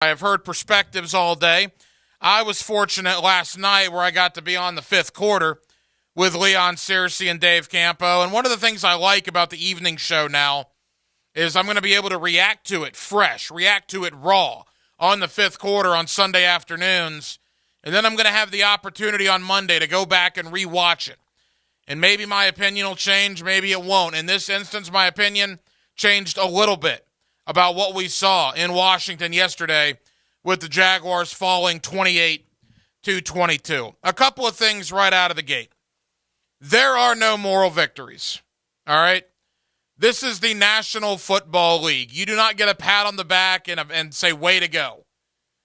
I have heard perspectives all day. I was fortunate last night where I got to be on the fifth quarter with Leon Searcy and Dave Campo. And one of the things I like about the evening show now is I'm going to be able to react to it fresh, react to it raw on the fifth quarter on Sunday afternoons. And then I'm going to have the opportunity on Monday to go back and rewatch it. And maybe my opinion will change, maybe it won't. In this instance, my opinion changed a little bit about what we saw in Washington yesterday with the Jaguars falling 28-22. A couple of things right out of the gate. There are no moral victories, all right? This is the National Football League. You do not get a pat on the back and say, way to go.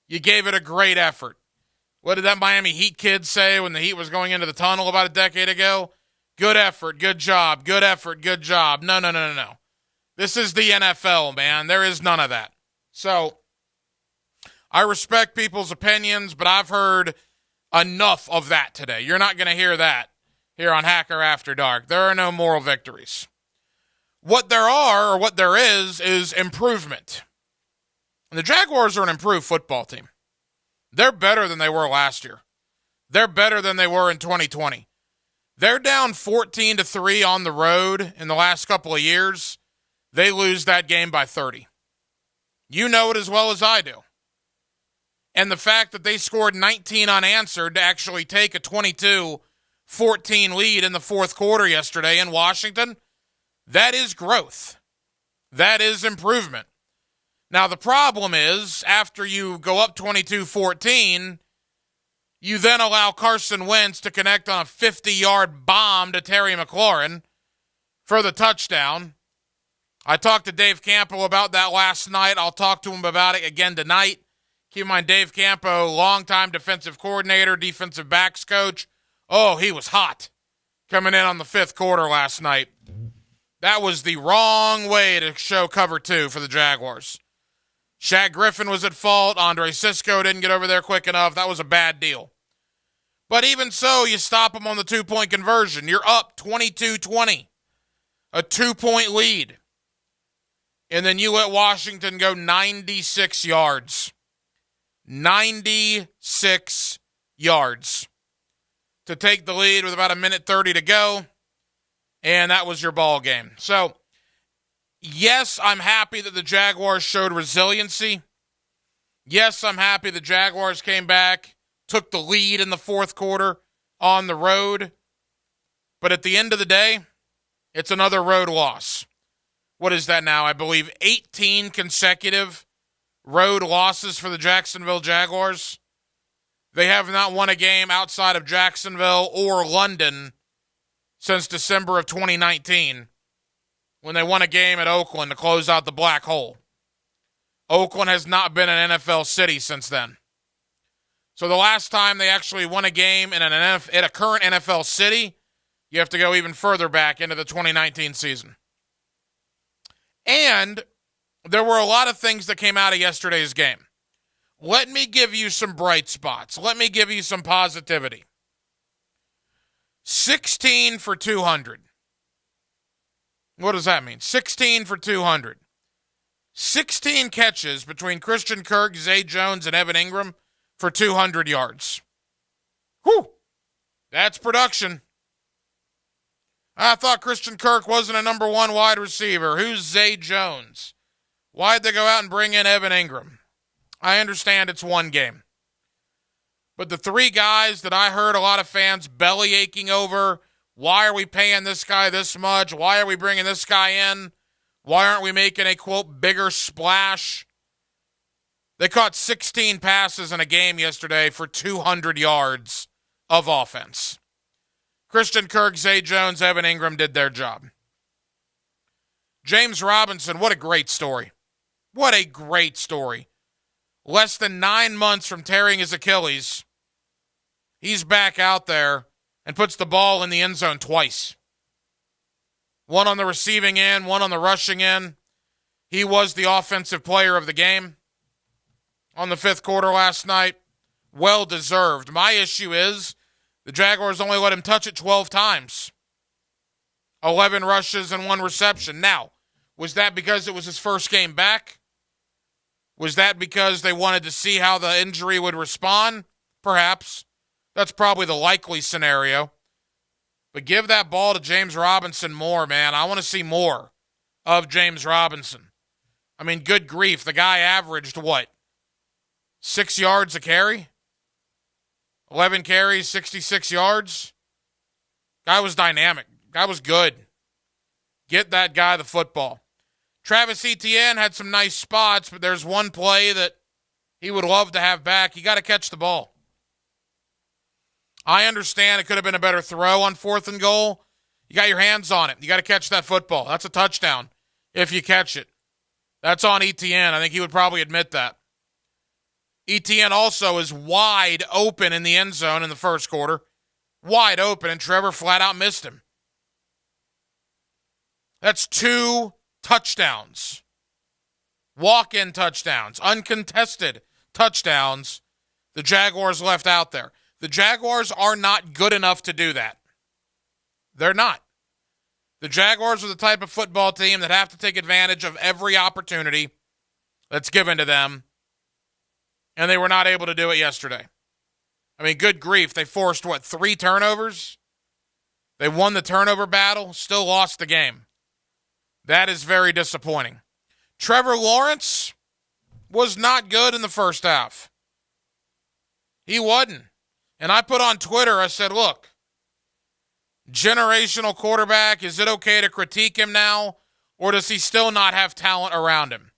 You gave it a great effort. What did that Miami Heat kid say when the Heat was going into the tunnel about a decade ago? Good effort, good job, good effort, good job. No. This is the NFL, man. There is none of that. So, I respect people's opinions, but I've heard enough of that today. You're not going to hear that here on Hacker After Dark. There are no moral victories. What there are, or what there is improvement. And the Jaguars are an improved football team. They're better than they were last year. They're better than they were in 2020. They're down 14-3 on the road in the last couple of years. They lose that game by 30. You know it as well as I do. And the fact that they scored 19 unanswered to actually take a 22-14 lead in the fourth quarter yesterday in Washington, that is growth. That is improvement. Now, the problem is, after you go up 22-14, you then allow Carson Wentz to connect on a 50-yard bomb to Terry McLaurin for the touchdown. I talked to Dave Campo about that last night. I'll talk to him about it again tonight. Keep in mind, Dave Campo, longtime defensive coordinator, defensive backs coach. Oh, he was hot coming in on the fifth quarter last night. That was the wrong way to show cover two for the Jaguars. Shaq Griffin was at fault. Andre Cisco didn't get over there quick enough. That was a bad deal. But even so, you stop them on the two-point conversion. You're up 22-20, a two-point lead. And then you let Washington go 96 yards. 96 yards to take the lead with about a minute 30 to go. And that was your ball game. So, yes, I'm happy that the Jaguars showed resiliency. Yes, I'm happy the Jaguars came back, took the lead in the fourth quarter on the road. But at the end of the day, it's another road loss. What is that now? I believe 18 consecutive road losses for the Jacksonville Jaguars. They have not won a game outside of Jacksonville or London since December of 2019, when they won a game at Oakland to close out the black hole. Oakland has not been an NFL city since then. So the last time they actually won a game in a current NFL city, you have to go even further back into the 2019 season. And there were a lot of things that came out of yesterday's game. Let me give you some bright spots. Let me give you some positivity. 16 for 200. What does that mean? 16 for 200. 16 catches between Christian Kirk, Zay Jones, and Evan Ingram for 200 yards. Whew! That's production. I thought Christian Kirk wasn't a number one wide receiver. Who's Zay Jones? Why'd they go out and bring in Evan Ingram? I understand it's one game. But the three guys that I heard a lot of fans belly aching over, why are we paying this guy this much? Why are we bringing this guy in? Why aren't we making a, quote, bigger splash? They caught 16 passes in a game yesterday for 200 yards of offense. Christian Kirk, Zay Jones, Evan Ingram did their job. James Robinson, what a great story. What a great story. Less than 9 months from tearing his Achilles, he's back out there and puts the ball in the end zone twice. One on the receiving end, one on the rushing end. He was the offensive player of the game on the fifth quarter last night. Well deserved. My issue is the Jaguars only let him touch it 12 times. 11 rushes and 1 reception. Now, was that because it was his first game back? Was that because they wanted to see how the injury would respond? Perhaps. That's probably the likely scenario. But give that ball to James Robinson more, man. I want to see more of James Robinson. I mean, good grief. The guy averaged what? 6 yards a carry? 11 carries, 66 yards? Guy was dynamic. Guy was good. Get that guy the football. Travis Etienne had some nice spots, but there's one play that he would love to have back. You got to catch the ball. I understand it could have been a better throw on 4th and goal. You got your hands on it. You got to catch that football. That's a touchdown if you catch it. That's on Etienne. I think he would probably admit that. Etienne also is wide open in the end zone in the first quarter. Wide open, and Trevor flat out missed him. That's 2 touchdowns. Walk-in touchdowns. Uncontested touchdowns. The Jaguars left out there. The Jaguars are not good enough to do that. They're not. The Jaguars are the type of football team that have to take advantage of every opportunity that's given to them, and they were not able to do it yesterday. I mean, good grief. They forced, 3 turnovers? They won the turnover battle, still lost the game. That is very disappointing. Trevor Lawrence was not good in the first half. He wasn't. And I put on Twitter, I said, look, generational quarterback, is it okay to critique him now, or does he still not have talent around him?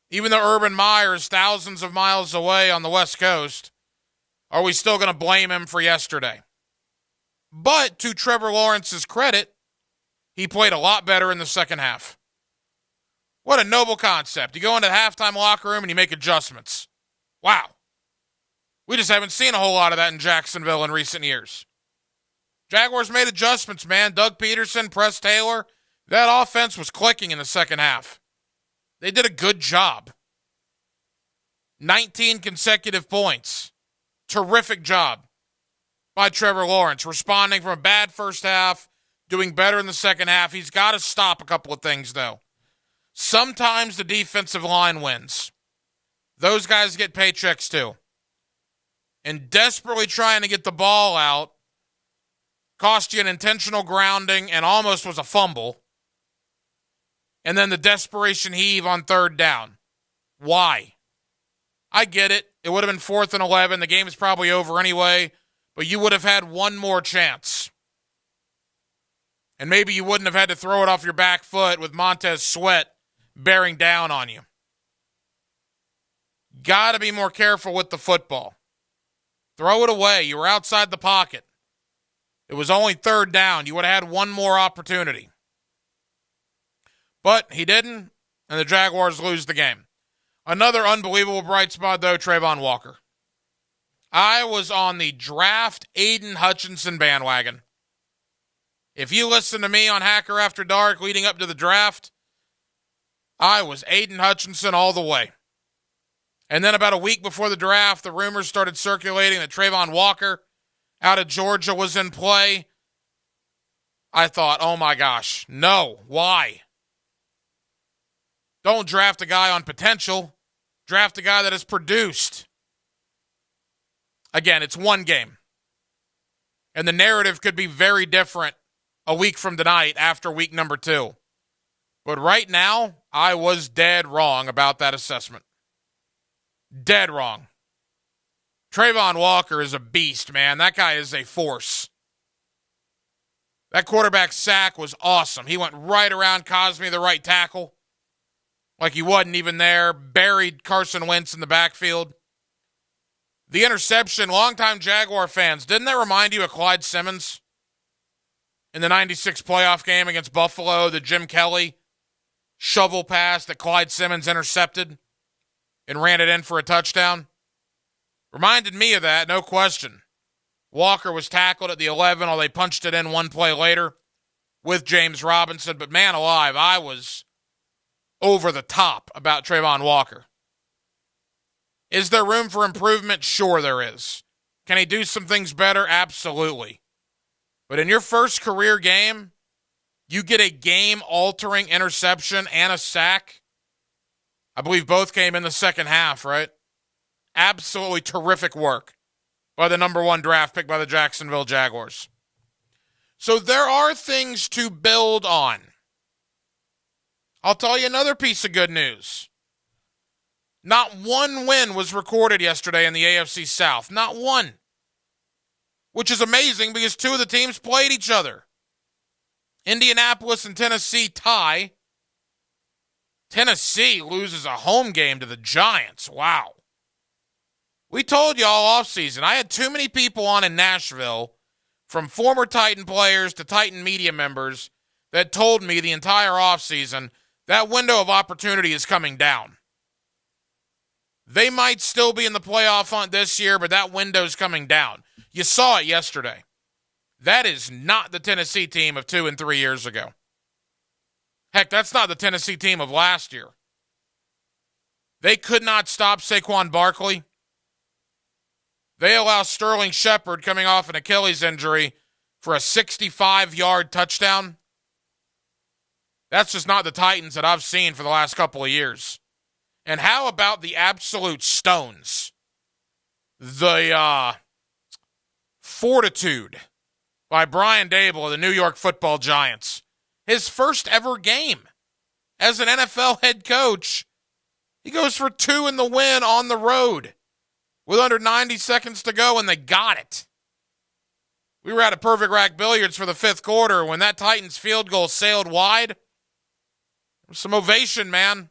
Even though Urban Meyer is thousands of miles away on the West Coast, are we still going to blame him for yesterday? But to Trevor Lawrence's credit, he played a lot better in the second half. What a noble concept. You go into the halftime locker room and you make adjustments. Wow. We just haven't seen a whole lot of that in Jacksonville in recent years. Jaguars made adjustments, man. Doug Peterson, Press Taylor. That offense was clicking in the second half. They did a good job. 19 consecutive points. Terrific job by Trevor Lawrence, responding from a bad first half, doing better in the second half. He's got to stop a couple of things, though. Sometimes the defensive line wins. Those guys get paychecks, too. And desperately trying to get the ball out cost you an intentional grounding and almost was a fumble. And then the desperation heave on 3rd down. Why? I get it. It would have been 4th and 11. The game is probably over anyway, but you would have had one more chance. And maybe you wouldn't have had to throw it off your back foot with Montez Sweat bearing down on you. Got to be more careful with the football. Throw it away. You were outside the pocket. It was only 3rd down. You would have had one more opportunity. But he didn't, and the Jaguars lose the game. Another unbelievable bright spot, though, Trayvon Walker. I was on the draft Aiden Hutchinson bandwagon. If you listen to me on Hacker After Dark leading up to the draft, I was Aiden Hutchinson all the way. And then about a week before the draft, the rumors started circulating that Trayvon Walker out of Georgia was in play. I thought, oh my gosh, no, why? Don't draft a guy on potential. Draft a guy that has produced. Again, it's one game. And the narrative could be very different a week from tonight after week number 2. But right now, I was dead wrong about that assessment. Dead wrong. Trayvon Walker is a beast, man. That guy is a force. That quarterback sack was awesome. He went right around Cosme, the right tackle, like he wasn't even there, buried Carson Wentz in the backfield. The interception, longtime Jaguar fans, didn't that remind you of Clyde Simmons in the 96 playoff game against Buffalo, the Jim Kelly shovel pass that Clyde Simmons intercepted and ran it in for a touchdown? Reminded me of that, no question. Walker was tackled at the 11, or they punched it in one play later with James Robinson. But man alive, I was over the top about Trayvon Walker. Is there room for improvement? Sure there is. Can he do some things better? Absolutely. But in your first career game, you get a game-altering interception and a sack. I believe both came in the second half, right? Absolutely terrific work by the number 1 draft pick by the Jacksonville Jaguars. So there are things to build on. I'll tell you another piece of good news. Not one win was recorded yesterday in the AFC South. Not one. Which is amazing because 2 of the teams played each other. Indianapolis and Tennessee tie. Tennessee loses a home game to the Giants. Wow. We told you all offseason, I had too many people on in Nashville, from former Titan players to Titan media members, that told me the entire offseason that window of opportunity is coming down. They might still be in the playoff hunt this year, but that window's coming down. You saw it yesterday. That is not the Tennessee team of 2 and 3 years ago. Heck, that's not the Tennessee team of last year. They could not stop Saquon Barkley. They allow Sterling Shepard, coming off an Achilles injury, for a 65-yard touchdown. That's just not the Titans that I've seen for the last couple of years. And how about the absolute stones? The fortitude by Brian Daboll of the New York Football Giants. His first ever game as an NFL head coach. He goes for 2 in the win on the road with under 90 seconds to go, and they got it. We were at a Perfect Rack Billiards for the 5th quarter when that Titans field goal sailed wide. Some ovation, man.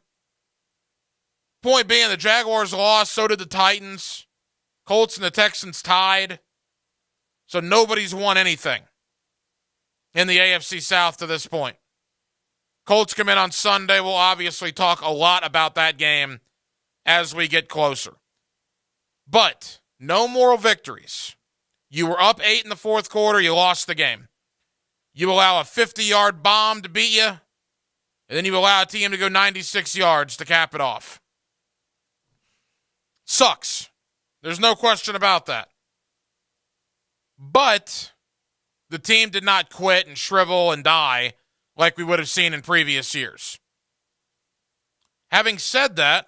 Point being, the Jaguars lost, so did the Titans. Colts and the Texans tied. So nobody's won anything in the AFC South to this point. Colts come in on Sunday. We'll obviously talk a lot about that game as we get closer. But no moral victories. You were up 8 in the 4th quarter. You lost the game. You allow a 50-yard bomb to beat you, and then you allow a team to go 96 yards to cap it off. Sucks. There's no question about that. But the team did not quit and shrivel and die like we would have seen in previous years. Having said that,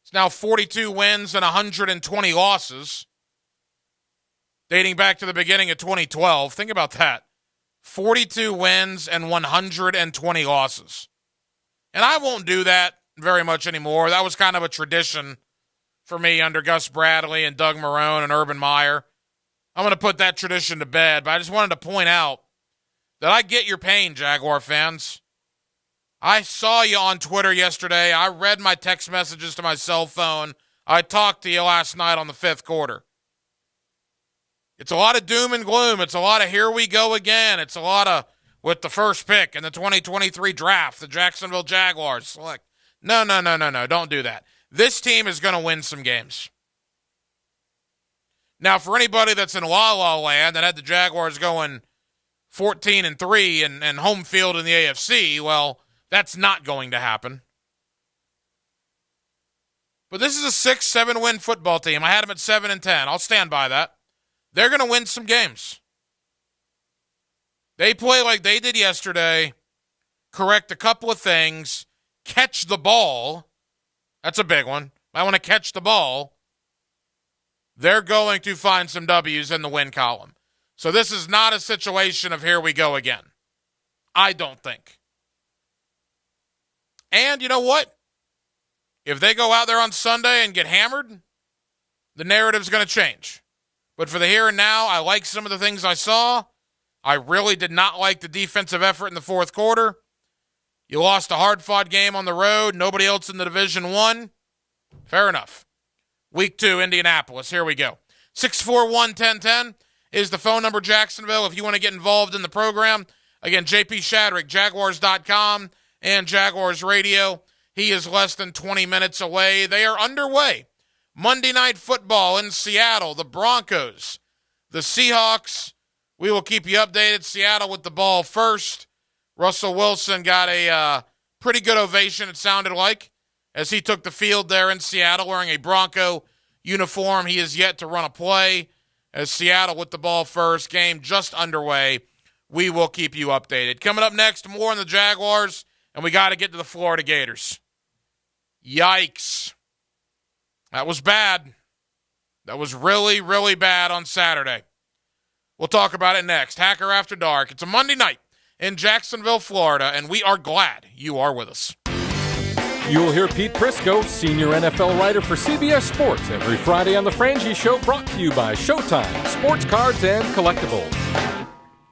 it's now 42 wins and 120 losses, dating back to the beginning of 2012. Think about that. 42 wins and 120 losses. And I won't do that very much anymore. That was kind of a tradition for me under Gus Bradley and Doug Marrone and Urban Meyer. I'm going to put that tradition to bed, but I just wanted to point out that I get your pain, Jaguar fans. I saw you on Twitter yesterday. I read my text messages to my cell phone. I talked to you last night on the 5th quarter. It's a lot of doom and gloom. It's a lot of here we go again. It's a lot of with the first pick in the 2023 draft, the Jacksonville Jaguars select. No. Don't do that. This team is going to win some games. Now, for anybody that's in la-la land that had the Jaguars going 14-3 and home field in the AFC, well, that's not going to happen. But this is a 6-7 win football team. I had them at 7-10. I'll stand by that. They're going to win some games. They play like they did yesterday, correct a couple of things, catch the ball. That's a big one. I want to catch the ball. They're going to find some W's in the win column. So this is not a situation of here we go again. I don't think. And you know what? If they go out there on Sunday and get hammered, the narrative's going to change. But for the here and now, I like some of the things I saw. I really did not like the defensive effort in the 4th quarter. You lost a hard-fought game on the road. Nobody else in the division won. Fair enough. Week 2, Indianapolis. Here we go. 641-1010 is the phone number, Jacksonville, if you want to get involved in the program. Again, JP Shadrick, Jaguars.com and Jaguars Radio. He is less than 20 minutes away. They are underway. Monday Night Football in Seattle. The Broncos, the Seahawks. We will keep you updated. Seattle with the ball first. Russell Wilson got a pretty good ovation, it sounded like, as he took the field there in Seattle wearing a Bronco uniform. He is yet to run a play as Seattle with the ball first. Game just underway. We will keep you updated. Coming up next, more on the Jaguars, and we got to get to the Florida Gators. Yikes. That was bad. That was really, really bad on Saturday. We'll talk about it next. Hacker After Dark. It's a Monday night in Jacksonville, Florida, and we are glad you are with us. You'll hear Pete Prisco, senior NFL writer for CBS Sports, every Friday on The Frangie Show, brought to you by Showtime, Sports Cards and Collectibles.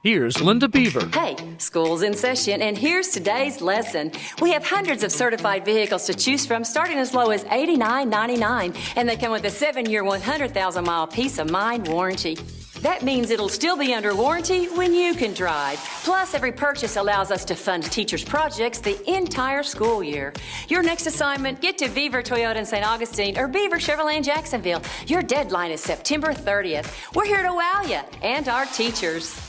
Here's Linda Beaver. Hey, school's in session, and here's today's lesson. We have hundreds of certified vehicles to choose from, starting as low as $89.99, and they come with a 7-year, 100,000-mile peace of mind warranty. That means it'll still be under warranty when you can drive. Plus, every purchase allows us to fund teachers' projects the entire school year. Your next assignment, get to Beaver Toyota in St. Augustine or Beaver Chevrolet in Jacksonville. Your deadline is September 30th. We're here to wow you and our teachers.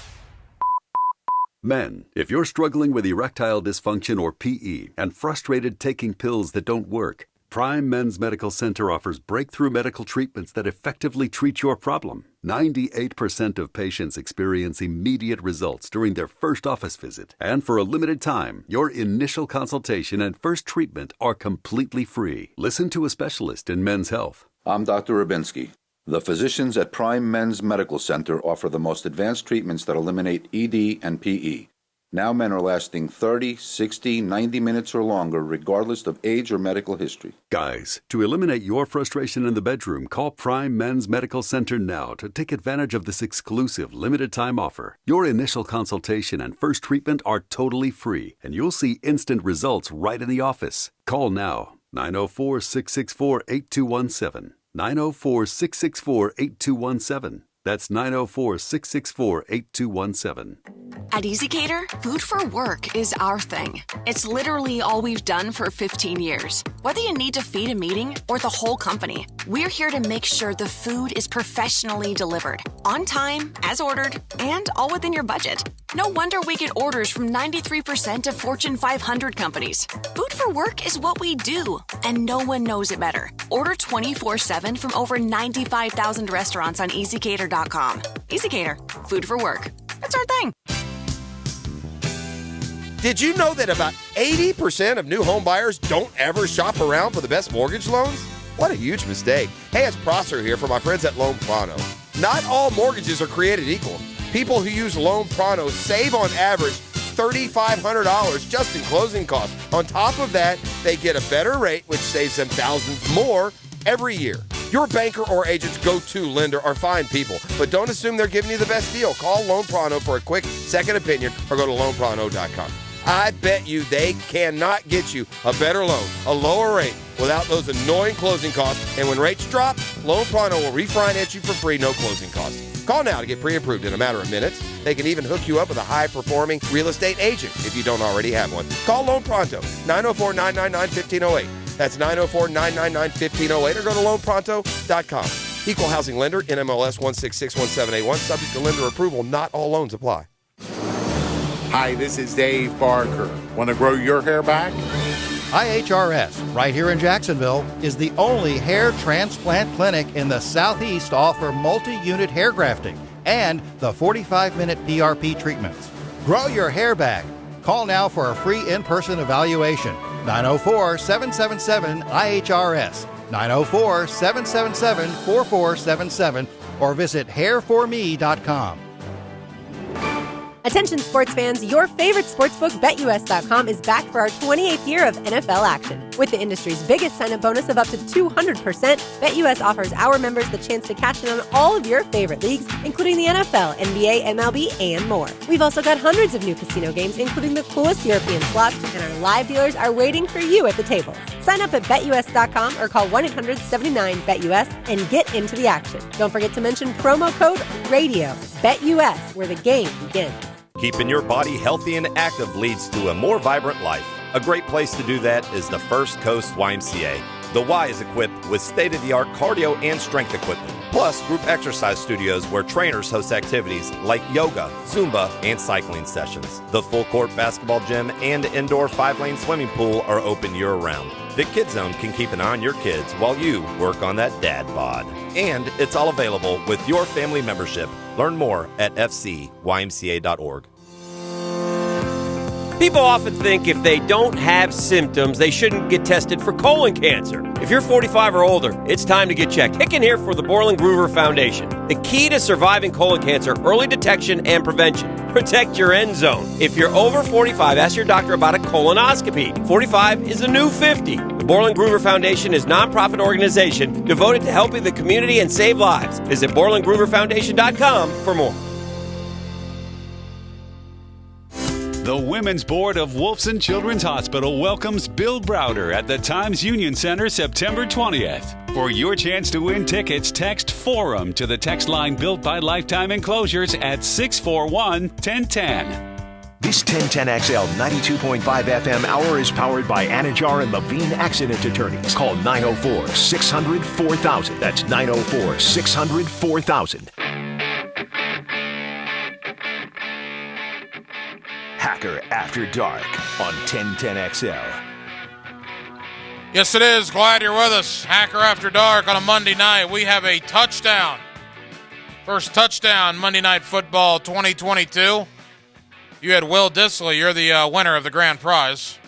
Men, if you're struggling with erectile dysfunction or PE and frustrated taking pills that don't work, Prime Men's Medical Center offers breakthrough medical treatments that effectively treat your problem. 98% of patients experience immediate results during their first office visit. And for a limited time, your initial consultation and first treatment are completely free. Listen to a specialist in men's health. I'm Dr. Rubinski. The physicians at Prime Men's Medical Center offer the most advanced treatments that eliminate ED and PE. Now men are lasting 30, 60, 90 minutes or longer, regardless of age or medical history. Guys, to eliminate your frustration in the bedroom, call Prime Men's Medical Center now to take advantage of this exclusive limited-time offer. Your initial consultation and first treatment are totally free, and you'll see instant results right in the office. Call now, 904-664-8217. 904-664-8217. That's 904-664-8217. At ezCater, food for work is our thing. It's literally all we've done for 15 years. Whether you need to feed a meeting or the whole company, we're here to make sure the food is professionally delivered, on time, as ordered, and all within your budget. No wonder we get orders from 93% of Fortune 500 companies. Food for work is what we do, and no one knows it better. Order 24/7 from over 95,000 restaurants on ezCater.com. ezCater, food for work. That's our thing. Did you know that about 80% of new home buyers don't ever shop around for the best mortgage loans? What a huge mistake. Hey, it's Prosser here for my friends at Loan Pronto. Not all mortgages are created equal. People who use Loan Pronto save on average $3,500 just in closing costs. On top of that, they get a better rate, which saves them thousands more every year. Your banker or agent's go-to lender are fine people, but don't assume they're giving you the best deal. Call Loan Pronto for a quick second opinion or go to loanpronto.com. I bet you they cannot get you a better loan, a lower rate, without those annoying closing costs. And when rates drop, Loan Pronto will refinance you for free, no closing costs. Call now to get pre-approved in a matter of minutes. They can even hook you up with a high-performing real estate agent if you don't already have one. Call Loan Pronto, 904-999-1508. That's 904-999-1508, or go to loanpronto.com. Equal housing lender, NMLS 1661781, subject to lender approval. Not all loans apply. Hi, this is Dave Barker. Want to grow your hair back? IHRS, right here in Jacksonville, is the only hair transplant clinic in the Southeast to offer multi-unit hair grafting and the 45-minute PRP treatments. Grow your hair back. Call now for a free in-person evaluation. 904-777-IHRS, 904-777-4477, or visit hairforme.com. Attention sports fans, your favorite sportsbook, BetUS.com, is back for our 28th year of NFL action. With the industry's biggest sign-up bonus of up to 200%, BetUS offers our members the chance to cash in on all of your favorite leagues, including the NFL, NBA, MLB, and more. We've also got hundreds of new casino games, including the coolest European slots, and our live dealers are waiting for you at the tables. Sign up at BetUS.com or call 1-800-79-BETUS and get into the action. Don't forget to mention promo code RADIO. BetUS, where the game begins. Keeping your body healthy and active leads to a more vibrant life. A great place to do that is the First Coast YMCA. The Y is equipped with state-of-the-art cardio and strength equipment, plus group exercise studios where trainers host activities like yoga, Zumba, and cycling sessions. The full-court basketball gym and indoor 5-lane swimming pool are open year-round. The Kid Zone can keep an eye on your kids while you work on that dad bod. And it's all available with your family membership. Learn more at fcymca.org. People often think if they don't have symptoms, they shouldn't get tested for colon cancer. If you're 45 or older, it's time to get checked. Hicken here for the Borland Groover Foundation. The key to surviving colon cancer, early detection and prevention. Protect your end zone. If you're over 45, ask your doctor about a colonoscopy. 45 is the new 50. The Borland Groover Foundation is a nonprofit organization devoted to helping the community and save lives. Visit BorlandGrooverFoundation.com for more. The Women's Board of Wolfson Children's Hospital welcomes Bill Browder at the Times Union Center September 20th. For your chance to win tickets, text FORUM to the text line built by Lifetime Enclosures at 641-1010. This 1010XL 92.5 FM hour is powered by Anajar and Levine Accident Attorneys. Call 904-600-4000. That's 904-600-4000. Hacker After Dark on 1010XL. Yes, it is. Glad you're with us. Hacker After Dark on a Monday night. We have a touchdown. First touchdown, Monday Night Football 2022. You had Will Dissly. You're the winner of the grand prize.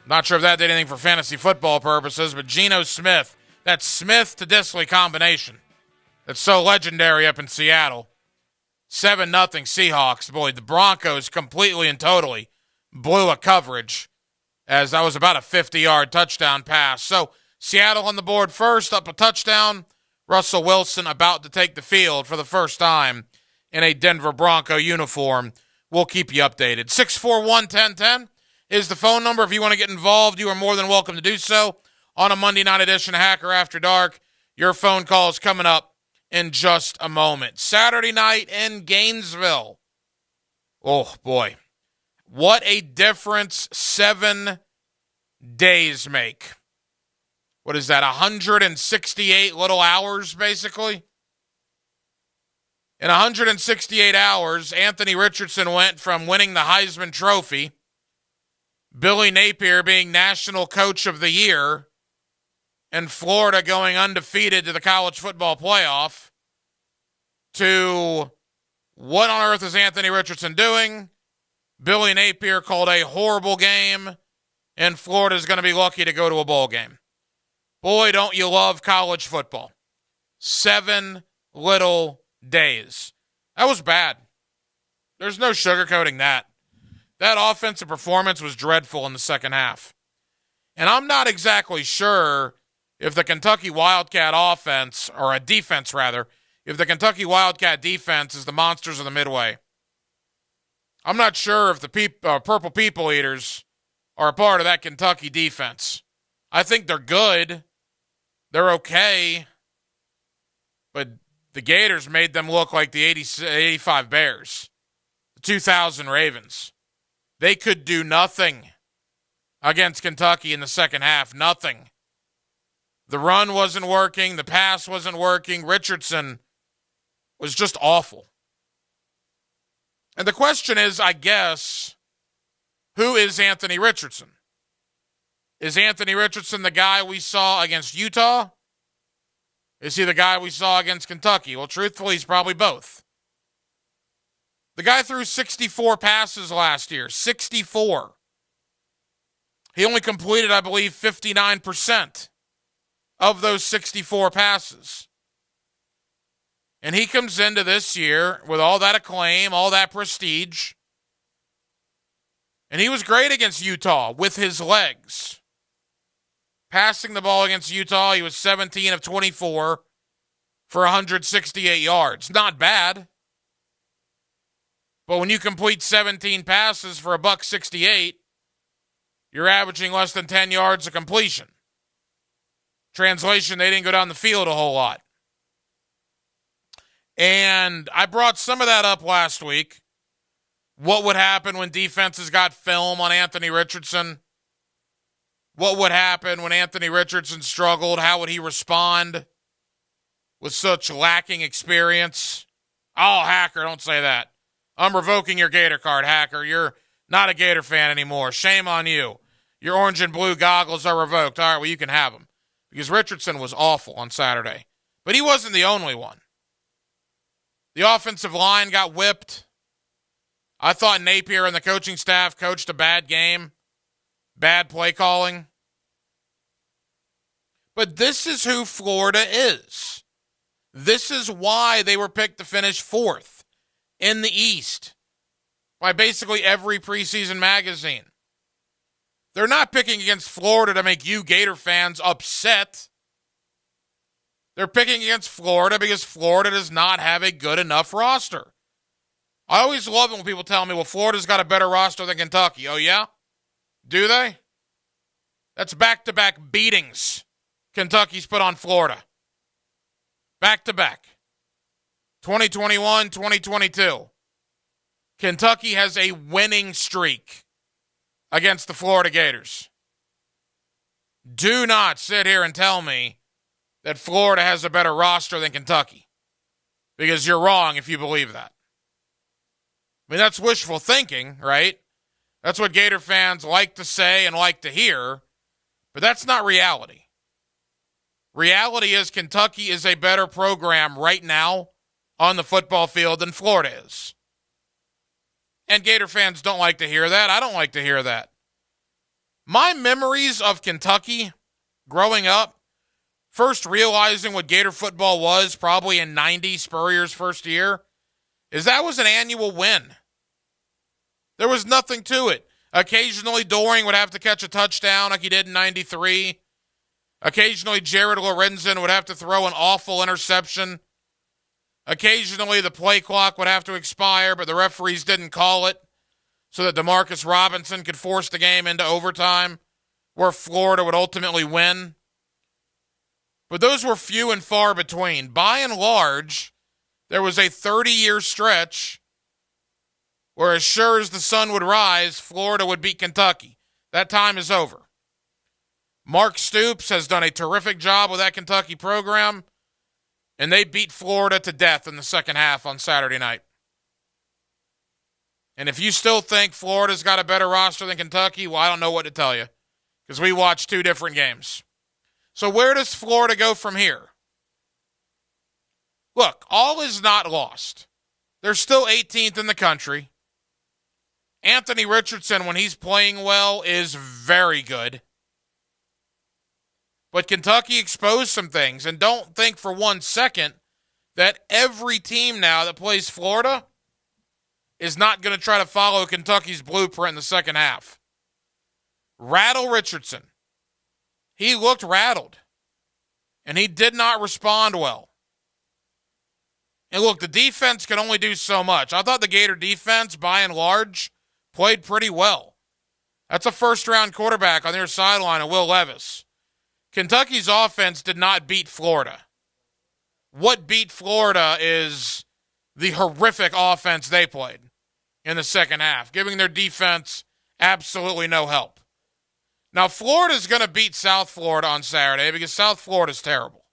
Not sure if that did anything for fantasy football purposes, but Geno Smith, that Smith to Dissly combination that's so legendary up in Seattle. 7-0 Seahawks. Boy, the Broncos completely and totally blew a coverage as that was about a 50-yard touchdown pass. So Seattle on the board first, up a touchdown. Russell Wilson about to take the field for the first time in a Denver Bronco uniform. We'll keep you updated. 641-1010 is the phone number. If you want to get involved, you are more than welcome to do so on a Monday night edition of Hacker After Dark. Your phone call is coming up in just a moment. Saturday night in Gainesville. Oh, boy. What a difference 7 days make. What is that, 168 little hours, basically? In 168 hours, Anthony Richardson went from winning the Heisman Trophy, Billy Napier being National Coach of the Year, and Florida going undefeated to the college football playoff, to what on earth is Anthony Richardson doing? Billy Napier called a horrible game, and Florida's going to be lucky to go to a bowl game. Boy, don't you love college football. 7 little days. That was bad. There's no sugarcoating that. That offensive performance was dreadful in the second half. And I'm not exactly sure if the Kentucky Wildcat offense, or a defense rather, if the Kentucky Wildcat defense is the monsters of the Midway. I'm not sure if the Purple People Eaters are a part of that Kentucky defense. I think they're good. They're okay. But the Gators made them look like the 85 Bears, the 2000 Ravens. They could do nothing against Kentucky in the second half. Nothing. The run wasn't working. The pass wasn't working. Richardson was just awful. And the question is, I guess, who is Anthony Richardson? Is Anthony Richardson the guy we saw against Utah? Is he the guy we saw against Kentucky? Well, truthfully, he's probably both. The guy threw 64 passes last year. 64. He only completed, I believe, 59% of those 64 passes. And he comes into this year with all that acclaim, all that prestige. And he was great against Utah with his legs. Passing the ball against Utah, he was 17 of 24 for 168 yards. Not bad. But when you complete 17 passes for $168, you're averaging less than 10 yards of completion. Translation, they didn't go down the field a whole lot. And I brought some of that up last week. What would happen when defenses got film on Anthony Richardson? What would happen when Anthony Richardson struggled? How would he respond with such lacking experience? Oh, Hacker, don't say that. I'm revoking your Gator card, Hacker. You're not a Gator fan anymore. Shame on you. Your orange and blue goggles are revoked. All right, well, you can have them. Because Richardson was awful on Saturday. But he wasn't the only one. The offensive line got whipped. I thought Napier and the coaching staff coached a bad game, bad play calling. But this is who Florida is. This is why they were picked to finish 4th in the East by basically every preseason magazine. They're not picking against Florida to make you Gator fans upset. They're picking against Florida because Florida does not have a good enough roster. I always love it when people tell me, well, Florida's got a better roster than Kentucky. Oh, yeah? Do they? That's back-to-back beatings Kentucky's put on Florida. Back-to-back. 2021, 2022. Kentucky has a winning streak against the Florida Gators. Do not sit here and tell me that Florida has a better roster than Kentucky, because you're wrong if you believe that. I mean, that's wishful thinking, right? That's what Gator fans like to say and like to hear, but that's not reality. Reality is Kentucky is a better program right now on the football field than Florida is. And Gator fans don't like to hear that. I don't like to hear that. My memories of Kentucky growing up, first realizing what Gator football was probably in 90, Spurrier's first year, is that was an annual win. There was nothing to it. Occasionally, Doring would have to catch a touchdown like he did in 93. Occasionally, Jared Lorenzen would have to throw an awful interception. Occasionally, the play clock would have to expire, but the referees didn't call it so that DeMarcus Robinson could force the game into overtime, where Florida would ultimately win. But those were few and far between. By and large, there was a 30-year stretch where, as sure as the sun would rise, Florida would beat Kentucky. That time is over. Mark Stoops has done a terrific job with that Kentucky program, and they beat Florida to death in the second half on Saturday night. And if you still think Florida's got a better roster than Kentucky, well, I don't know what to tell you, because we watched two different games. So where does Florida go from here? Look, all is not lost. They're still 18th in the country. Anthony Richardson, when he's playing well, is very good. But Kentucky exposed some things, and don't think for 1 second that every team now that plays Florida is not going to try to follow Kentucky's blueprint in the second half. Rattle Richardson. He looked rattled, and he did not respond well. And look, the defense can only do so much. I thought the Gator defense, by and large, played pretty well. That's a first-round quarterback on their sideline, of Will Levis. Kentucky's offense did not beat Florida. What beat Florida is the horrific offense they played in the second half, giving their defense absolutely no help. Now, Florida's going to beat South Florida on Saturday because South Florida's terrible.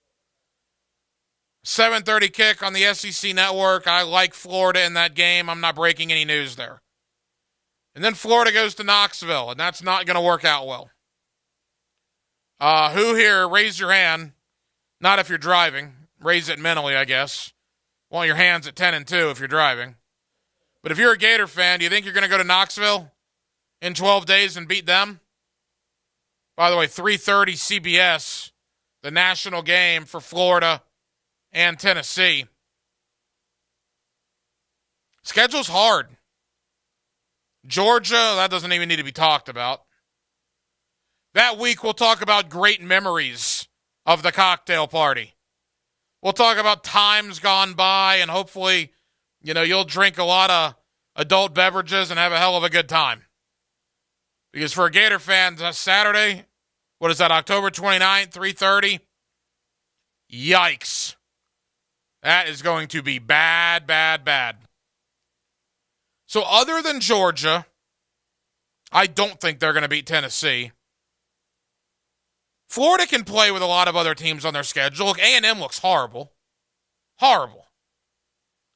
7:30 kick on the SEC Network. I like Florida in that game. I'm not breaking any news there. And then Florida goes to Knoxville, and that's not going to work out well. Who here, raise your hand. Not if you're driving. Raise it mentally, I guess. Want your hands at 10 and 2 if you're driving. But if you're a Gator fan, do you think you're going to go to Knoxville in 12 days and beat them? By the way, 3:30 CBS, the national game for Florida and Tennessee. Schedule's hard. Georgia, that doesn't even need to be talked about. That week, we'll talk about great memories of the cocktail party. We'll talk about times gone by, and hopefully, you'll drink a lot of adult beverages and have a hell of a good time. Because for a Gator fan, Saturday, what is that, October 29th, 3:30? Yikes. That is going to be bad, bad, bad. So other than Georgia, I don't think they're going to beat Tennessee. Florida can play with a lot of other teams on their schedule. Look, A&M looks horrible. Horrible.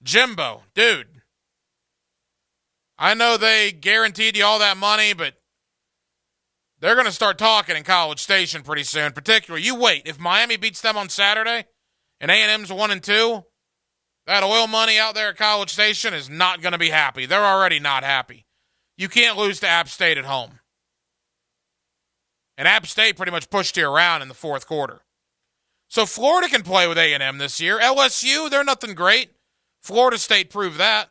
Jimbo, dude. I know they guaranteed you all that money, but they're going to start talking in College Station pretty soon. Particularly, you wait. If Miami beats them on Saturday and A&M's 1-2, That oil money out there at College Station is not going to be happy. They're already not happy. You can't lose to App State at home. And App State pretty much pushed you around in the fourth quarter. So Florida can play with A&M this year. LSU, they're nothing great. Florida State proved that.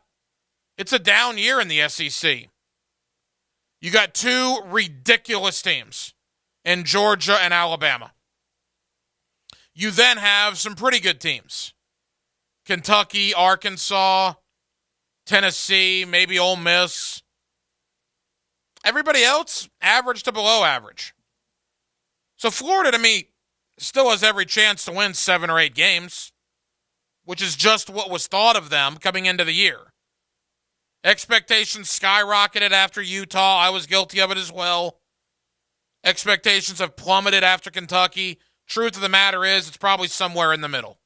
It's a down year in the SEC. You got two ridiculous teams in Georgia and Alabama. You then have some pretty good teams. Kentucky, Arkansas, Tennessee, maybe Ole Miss. Everybody else, average to below average. So Florida, to me, still has every chance to win 7 or 8 games, which is just what was thought of them coming into the year. Expectations skyrocketed after Utah. I was guilty of it as well. Expectations have plummeted after Kentucky. Truth of the matter is, it's probably somewhere in the middle.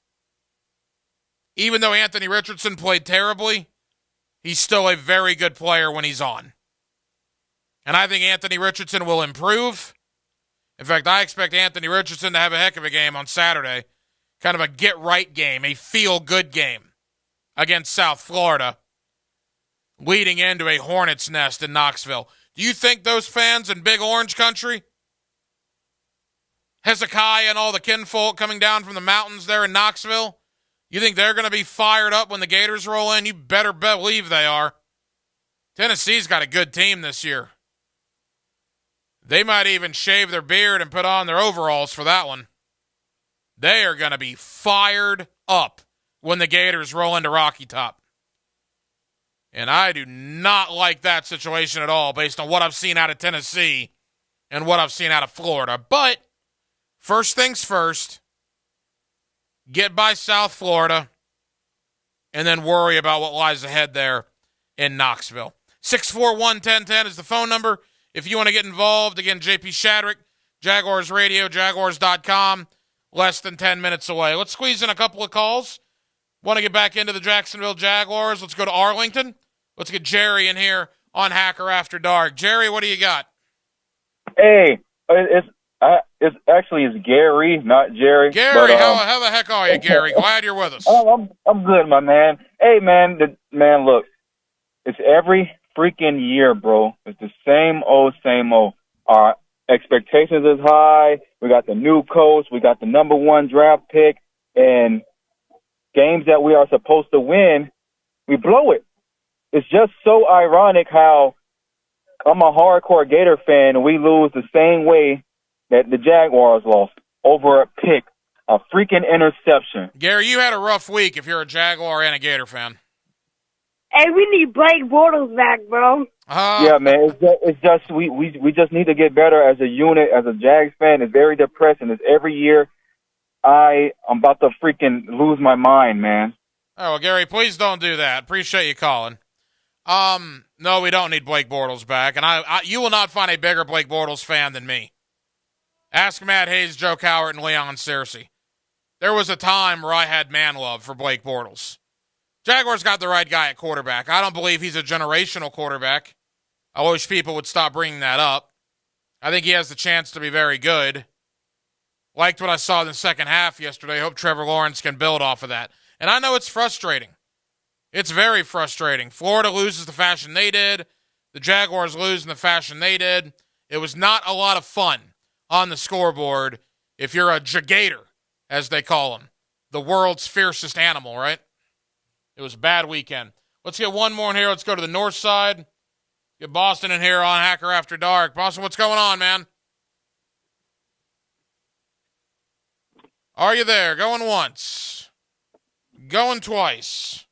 Even though Anthony Richardson played terribly, he's still a very good player when he's on. And I think Anthony Richardson will improve. In fact, I expect Anthony Richardson to have a heck of a game on Saturday. Kind of a get-right game, a feel-good game against South Florida, leading into a hornet's nest in Knoxville. Do you think those fans in Big Orange Country, Hezekiah and all the kinfolk coming down from the mountains there in Knoxville, you think they're going to be fired up when the Gators roll in? You better believe they are. Tennessee's got a good team this year. They might even shave their beard and put on their overalls for that one. They are going to be fired up when the Gators roll into Rocky Top. And I do not like that situation at all based on what I've seen out of Tennessee and what I've seen out of Florida. But first things first, get by South Florida and then worry about what lies ahead there in Knoxville. 641-1010 is the phone number. If you want to get involved, again, JP Shadrick, Jaguars Radio, Jaguars.com, less than 10 minutes away. Let's squeeze in a couple of calls. Want to get back into the Jacksonville Jaguars? Let's go to Arlington. Let's get Jerry in here on Hacker After Dark. Jerry, what do you got? Hey, it's Gary, not Jerry. Gary, how the heck are you, Gary? Glad you're with us. I'm good, my man. Hey, man, look, it's every freaking year, bro. It's the same old. Our expectations is high. We got the new coach. We got the number 1 draft pick. And games that we are supposed to win, we blow it. It's just so ironic how I'm a hardcore Gator fan and we lose the same way that the Jaguars lost over a pick, a freaking interception. Gary, you had a rough week if you're a Jaguar and a Gator fan. Hey, we need Blake Bortles back, bro. Yeah, man. It's just we just need to get better as a unit. As a Jags fan, it's very depressing. It's every year. I'm about to freaking lose my mind, man. Oh, well, Gary, please don't do that. Appreciate you calling. No, we don't need Blake Bortles back, and you will not find a bigger Blake Bortles fan than me. Ask Matt Hayes, Joe Cowart, and Leon Searcy. There was a time where I had man love for Blake Bortles. Jaguars got the right guy at quarterback. I don't believe he's a generational quarterback. I wish people would stop bringing that up. I think he has the chance to be very good. Liked what I saw in the second half yesterday. Hope Trevor Lawrence can build off of that. And I know it's frustrating. It's very frustrating. Florida loses the fashion they did. The Jaguars lose in the fashion they did. It was not a lot of fun on the scoreboard if you're a Jagator, as they call him. The world's fiercest animal, right? It was a bad weekend. Let's get one more in here. Let's go to the north side. Get Boston in here on Hacker After Dark. Boston, what's going on, man? Are you there? Going once. Going twice.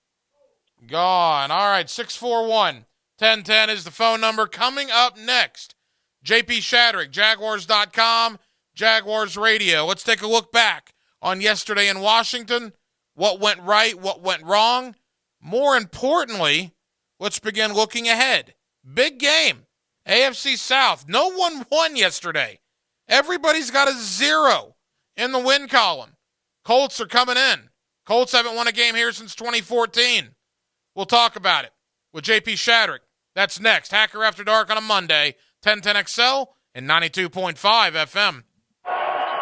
Gone. All right, 641-1010 is the phone number. Coming up next, JP Shadrick, Jaguars.com, Jaguars Radio. Let's take a look back on yesterday in Washington. What went right? What went wrong? More importantly, let's begin looking ahead. Big game. AFC South. No one won yesterday. Everybody's got a 0 in the win column. Colts are coming in. Colts haven't won a game here since 2014. We'll talk about it with JP Shadrick. That's next. Hacker After Dark on a Monday. 1010XL and 92.5 FM.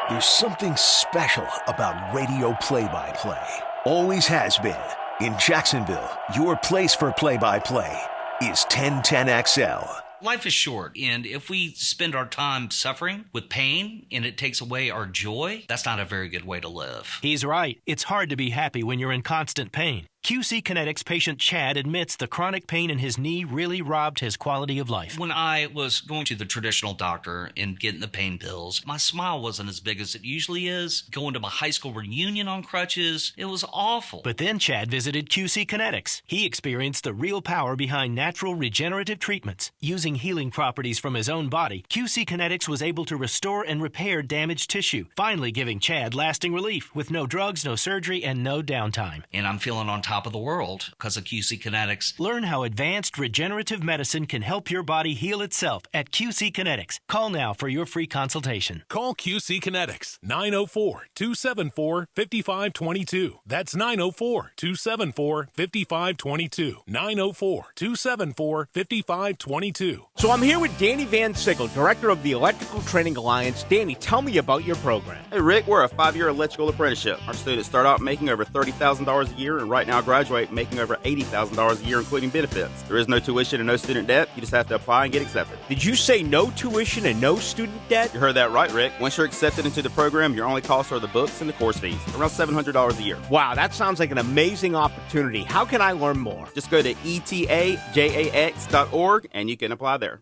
There's something special about radio play-by-play. Always has been. In Jacksonville, your place for play-by-play is 1010XL. Life is short, and if we spend our time suffering with pain and it takes away our joy, that's not a very good way to live. He's right. It's hard to be happy when you're in constant pain. QC Kinetics patient Chad admits the chronic pain in his knee really robbed his quality of life. When I was going to the traditional doctor and getting the pain pills, my smile wasn't as big as it usually is. Going to my high school reunion on crutches, it was awful. But then Chad visited QC Kinetics. He experienced the real power behind natural regenerative treatments. Using healing properties from his own body, QC Kinetics was able to restore and repair damaged tissue, finally giving Chad lasting relief with no drugs, no surgery, and no downtime. And I'm feeling on top of the world because of QC Kinetics. Learn how advanced regenerative medicine can help your body heal itself at QC Kinetics. Call now for your free consultation. Call QC Kinetics, 904-274-5522. That's 904-274-5522. 904-274-5522. So I'm here with Danny Van Sickle, Director of the Electrical Training Alliance. Danny, tell me about your program. Hey, Rick, we're a 5-year electrical apprenticeship. Our students start out making over $30,000 a year and right now graduate making over $80,000 a year, including benefits. There is no tuition and no student debt. You just have to apply and get accepted. Did you say no tuition and no student debt? You heard that right, Rick. Once you're accepted into the program, your only costs are the books and the course fees, around $700 a year. Wow, that sounds like an amazing opportunity. How can I learn more? Just go to etajax.org and you can apply there.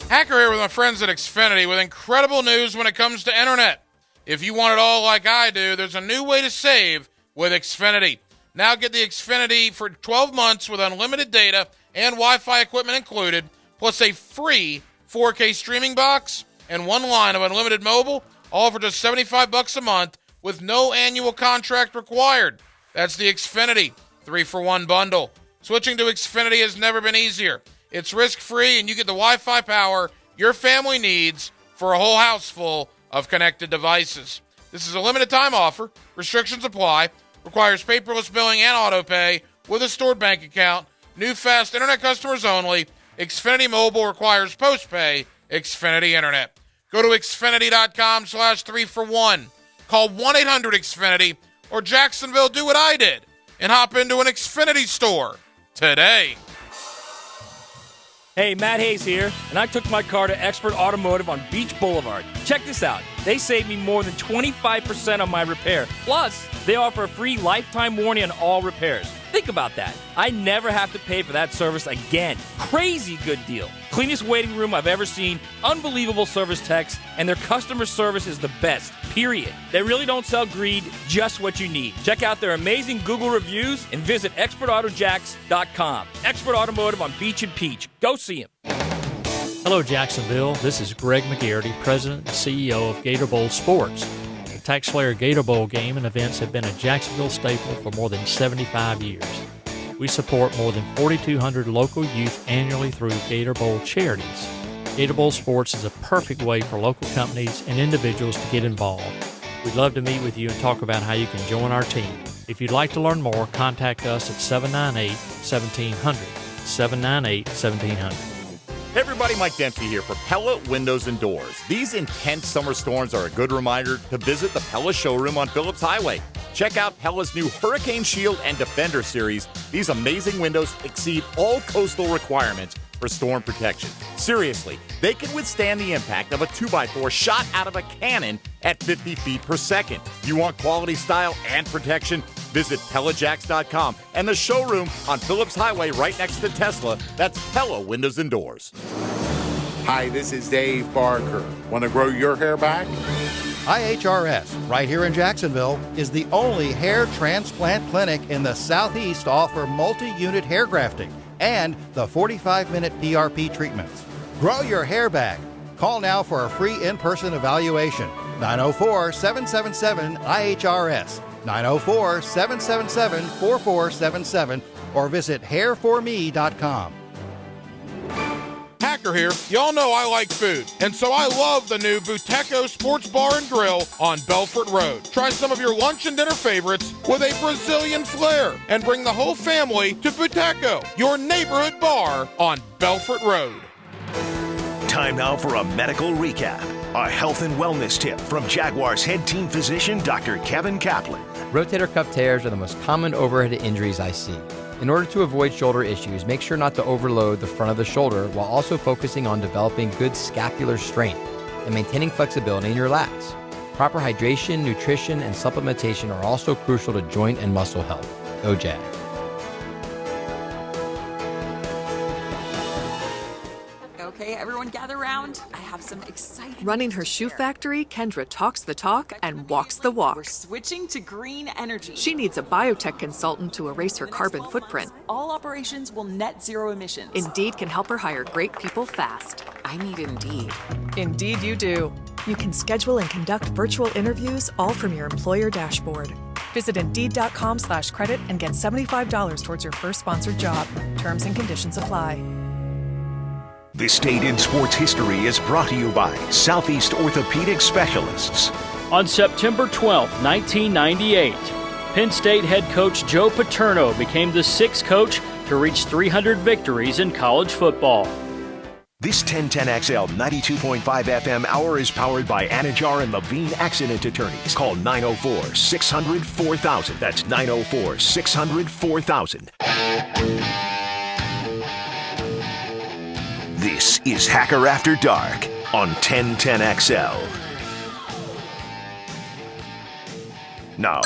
Hacker here with my friends at Xfinity with incredible news when it comes to internet. If you want it all like I do, there's a new way to save with Xfinity. Now get the Xfinity for 12 months with unlimited data and Wi-Fi equipment included, plus a free 4K streaming box and one line of unlimited mobile, all for just $75 a month with no annual contract required. That's the Xfinity 3-for-1 bundle. Switching to Xfinity has never been easier. It's risk-free, and you get the Wi-Fi power your family needs for a whole house full of connected devices. This is a limited-time offer. Restrictions apply. Requires paperless billing and auto-pay with a stored bank account. New fast internet customers only. Xfinity Mobile requires post-pay. Xfinity Internet. Go to Xfinity.com/3-for-1. Call 1-800-XFINITY or Jacksonville, do what I did and hop into an Xfinity store today. Hey, Matt Hayes here, and I took my car to Expert Automotive on Beach Boulevard. Check this out. They saved me more than 25% on my repair. Plus, they offer a free lifetime warranty on all repairs. Think about that. I never have to pay for that service again. Crazy good deal. Cleanest waiting room I've ever seen, unbelievable service techs, and their customer service is the best, period. They really don't sell greed, just what you need. Check out their amazing Google reviews and visit expertautojax.com. Expert Automotive on Beach and Peach. Go see them. Hello, Jacksonville. This is Greg McGarity, President and CEO of Gator Bowl Sports. The TaxSlayer Gator Bowl game and events have been a Jacksonville staple for more than 75 years. We support more than 4,200 local youth annually through Gator Bowl charities. Gator Bowl Sports is a perfect way for local companies and individuals to get involved. We'd love to meet with you and talk about how you can join our team. If you'd like to learn more, contact us at 798-1700. 798-1700. Hey everybody, Mike Dempsey here for Pella Windows and Doors. These intense summer storms are a good reminder to visit the Pella showroom on Phillips Highway. Check out Pella's new Hurricane Shield and Defender series. These amazing windows exceed all coastal requirements for storm protection. Seriously, they can withstand the impact of a 2x4 shot out of a cannon at 50 feet per second. You want quality, style, and protection? Visit PellaJax.com and the showroom on Phillips Highway right next to Tesla. That's Pella Windows and Doors. Hi, this is Dave Barker. Want to grow your hair back? IHRS, right here in Jacksonville, is the only hair transplant clinic in the Southeast to offer multi-unit hair grafting and the 45-minute PRP treatments. Grow your hair back. Call now for a free in-person evaluation. 904-777-IHRS. 904-777-4477 or visit hairforme.com. Hacker here. Y'all know I like food, and so I love the new Boteco Sports Bar and Grill on Belfort Road. Try some of your lunch and dinner favorites with a Brazilian flair and bring the whole family to Boteco, your neighborhood bar on Belfort Road. Time now for a medical recap. A health and wellness tip from Jaguars head team physician Dr. Kevin Kaplan. Rotator cuff tears are the most common overhead injuries I see. In order to avoid shoulder issues, make sure not to overload the front of the shoulder while also focusing on developing good scapular strength and maintaining flexibility in your lats. Proper hydration, nutrition, and supplementation are also crucial to joint and muscle health. Go Jag. Okay, everyone gather round. I have some exciting Running her shoe factory, Kendra talks the talk and walks the walk. We're switching to green energy. She needs a biotech consultant to erase her carbon footprint. All operations will net zero emissions. Indeed can help her hire great people fast. I need Indeed. Indeed you do. You can schedule and conduct virtual interviews all from your employer dashboard. Visit Indeed.com/credit and get $75 towards your first sponsored job. Terms and conditions apply. This date in sports history is brought to you by Southeast Orthopedic Specialists. On September 12, 1998, Penn State head coach Joe Paterno became the sixth coach to reach 300 victories in college football. This 1010XL 92.5 FM hour is powered by Anajar and Levine Accident Attorneys. Call 904-600-4000. That's 904-600-4000. This is Hacker After Dark on 1010XL. Now,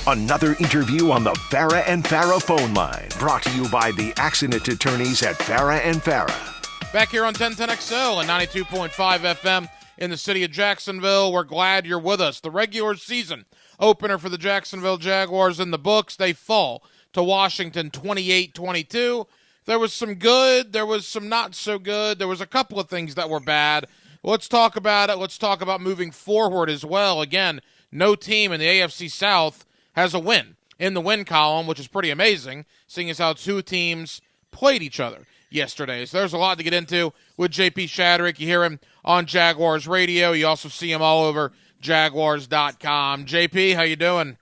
another interview on the Farah and Farah phone line, brought to you by the accident attorneys at Farah and Farah. Back here on 1010XL and 92.5 FM in the city of Jacksonville. We're glad you're with us. The regular season opener for the Jacksonville Jaguars in the books. They fall to Washington 28-22. There was some good. There was some not so good. There was a couple of things that were bad. Let's talk about it. Let's talk about moving forward as well. Again, no team in the AFC South has a win in the win column, which is pretty amazing, seeing as how two teams played each other yesterday. So there's a lot to get into with JP Shadrick. You hear him on Jaguars Radio. You also see him all over Jaguars.com. JP, how you doing?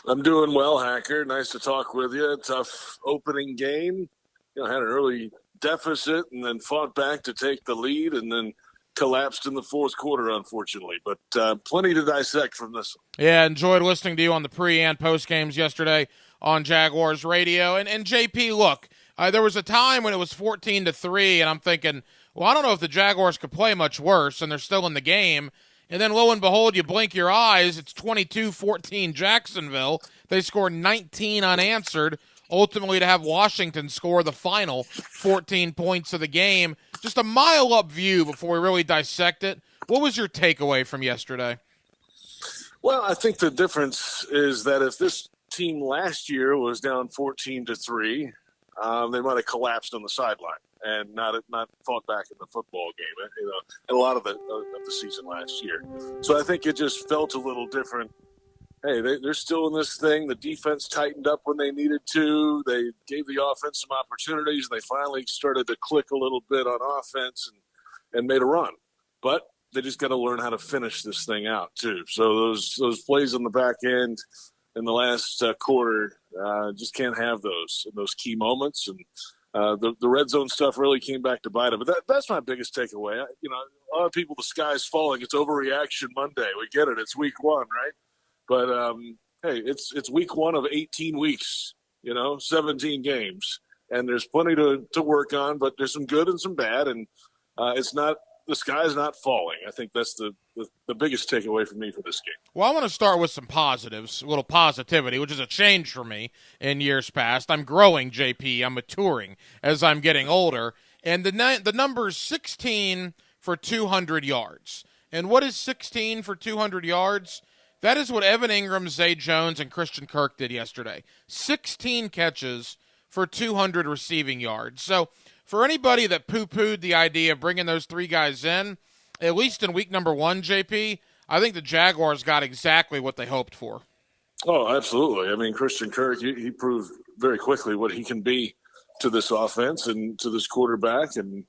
I'm doing well, Hacker. Nice to talk with you. Tough opening game. Had an early deficit and then fought back to take the lead and then collapsed in the fourth quarter, unfortunately. But plenty to dissect from this one. Yeah, enjoyed listening to you on the pre- and post-games yesterday on Jaguars Radio. And JP, look, there was a time when it was 14-3, and I'm thinking, well, I don't know if the Jaguars could play much worse, and they're still in the game. And then, lo and behold, you blink your eyes, it's 22-14 Jacksonville. They score 19 unanswered, ultimately to have Washington score the final 14 points of the game. Just a mile-up view before we really dissect it. What was your takeaway from yesterday? Well, I think the difference is that if this team last year was down 14-3, they might have collapsed on the sideline and not fought back in the football game, in a lot of the season last year. So I think it just felt a little different. Hey, they're still in this thing. The defense tightened up when they needed to. They gave the offense some opportunities. They finally started to click a little bit on offense and made a run. But they just got to learn how to finish this thing out, too. So those plays on the back end in the last quarter, just can't have those in those key moments. And the red zone stuff really came back to bite them. But that's my biggest takeaway. A lot of people, the sky's falling. It's overreaction Monday. We get it. It's week one, right? But, hey, it's week one of 18 weeks, 17 games. And there's plenty to work on, but there's some good and some bad. And the sky's not falling. I think that's the biggest takeaway for me for this game. Well, I want to start with some positives, a little positivity, which is a change for me in years past. I'm growing, JP. I'm maturing as I'm getting older. And the number is 16 for 200 yards. And what is 16 for 200 yards? That is what Evan Ingram, Zay Jones, and Christian Kirk did yesterday. 16 catches for 200 receiving yards. So for anybody that poo-pooed the idea of bringing those three guys in, at least in week number one, JP, I think the Jaguars got exactly what they hoped for. Oh, absolutely. I mean, Christian Kirk, he proved very quickly what he can be to this offense and to this quarterback. And,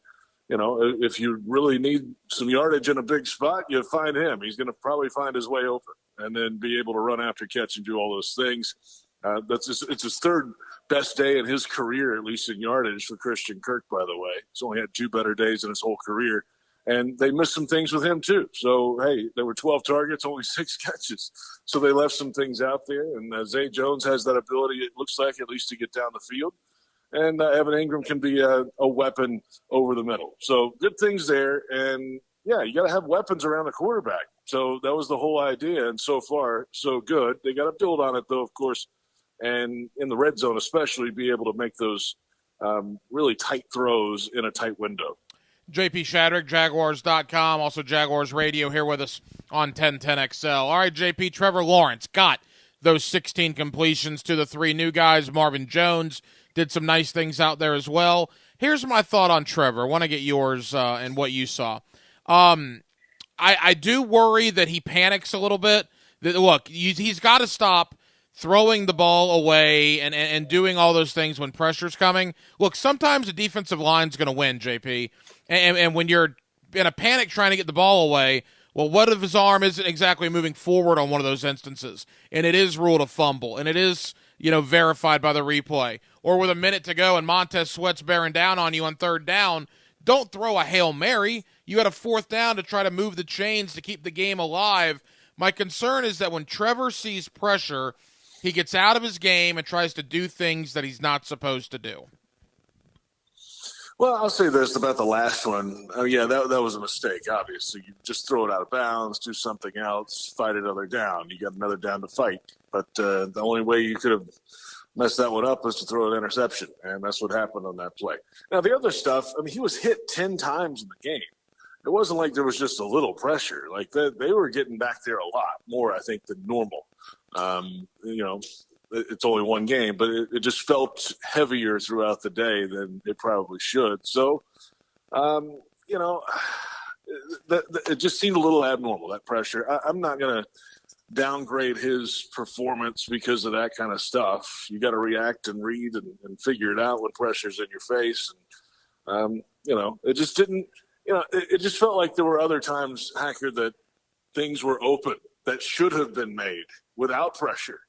if you really need some yardage in a big spot, you find him. He's going to probably find his way open and then be able to run after catch and do all those things. It's his third best day in his career, at least in yardage, for Christian Kirk, by the way. He's only had two better days in his whole career. And they missed some things with him too. So, hey, there were 12 targets, only 6 catches. So they left some things out there. And Zay Jones has that ability, it looks like, at least to get down the field. And Evan Ingram can be a weapon over the middle. So good things there. And, yeah, you got to have weapons around the quarterback. So that was the whole idea. And so far, so good. They got to build on it, though, of course. And in the red zone especially, be able to make those really tight throws in a tight window. JP Shadrick, Jaguars.com, also Jaguars Radio here with us on 1010 XL. All right, JP, Trevor Lawrence got those 16 completions to the 3 new guys. Marvin Jones did some nice things out there as well. Here's my thought on Trevor. I want to get yours and what you saw. I do worry that he panics a little bit. Look, he's got to stop throwing the ball away and doing all those things when pressure's coming. Look, sometimes the defensive line's going to win, JP. And when you're in a panic trying to get the ball away, well, what if his arm isn't exactly moving forward on one of those instances? And it is ruled a fumble, and it is, verified by the replay. Or with a minute to go and Montez Sweat's bearing down on you on 3rd down, don't throw a Hail Mary. You had a 4th down to try to move the chains to keep the game alive. My concern is that when Trevor sees pressure, he gets out of his game and tries to do things that he's not supposed to do. Well, I'll say this about the last one. Oh, yeah, that was a mistake, obviously. You just throw it out of bounds, do something else, fight another down. You got another down to fight. But the only way you could have messed that one up was to throw an interception, and that's what happened on that play. Now, the other stuff, he was hit 10 times in the game. It wasn't like there was just a little pressure. Like, they were getting back there a lot more, I think, than normal. It's only one game, but it just felt heavier throughout the day than it probably should. So, it just seemed a little abnormal, that pressure. I'm not going to downgrade his performance because of that kind of stuff. You got to react and read and figure it out when pressure's in your face. And, it just didn't, it just felt like there were other times, Hacker, that things were open that should have been made without pressure.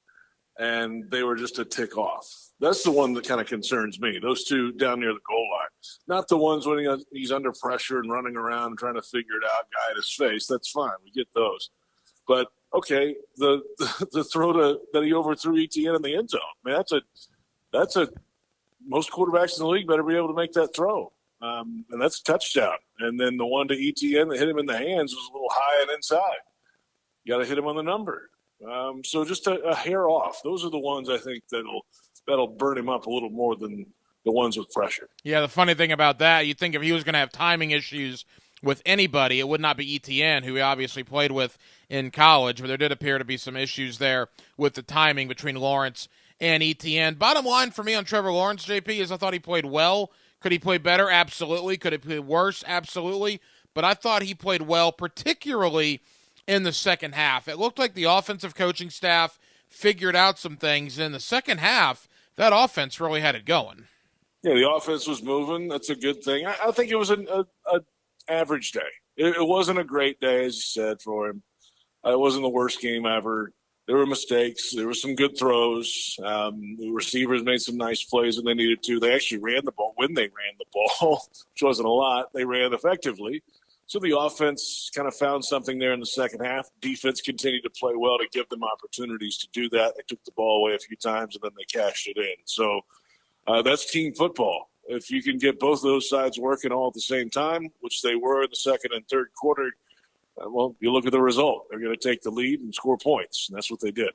And they were just a tick off. That's the one that kind of concerns me. Those 2 down near the goal line, not the ones when he's under pressure and running around and trying to figure it out, guy at his face. That's fine. We get those. But okay, the throw that he overthrew Etienne in the end zone. That's a most quarterbacks in the league better be able to make that throw. And that's a touchdown. And then the one to Etienne that hit him in the hands was a little high and inside. You got to hit him on the number. So just a hair off. Those are the ones I think that'll burn him up a little more than the ones with pressure. Yeah, the funny thing about that, you'd think if he was going to have timing issues with anybody, it would not be Etienne, who he obviously played with in college, but there did appear to be some issues there with the timing between Lawrence and Etienne. Bottom line for me on Trevor Lawrence, JP, is I thought he played well. Could he play better? Absolutely. Could he play worse? Absolutely. But I thought he played well, particularly in the second half. It looked like the offensive coaching staff figured out some things. In the second half, that offense really had it going. Yeah, the offense was moving. That's a good thing. I think it was an average day. It wasn't a great day, as you said, for him. It wasn't the worst game ever. There were mistakes. There were some good throws. The receivers made some nice plays when they needed to. They actually ran the ball when they ran the ball, which wasn't a lot. They ran effectively. So the offense kind of found something there in the second half. Defense continued to play well to give them opportunities to do that. They took the ball away a few times, and then they cashed it in. So that's team football. If you can get both those sides working all at the same time, which they were in the second and third quarter, well, you look at the result. They're going to take the lead and score points, and that's what they did.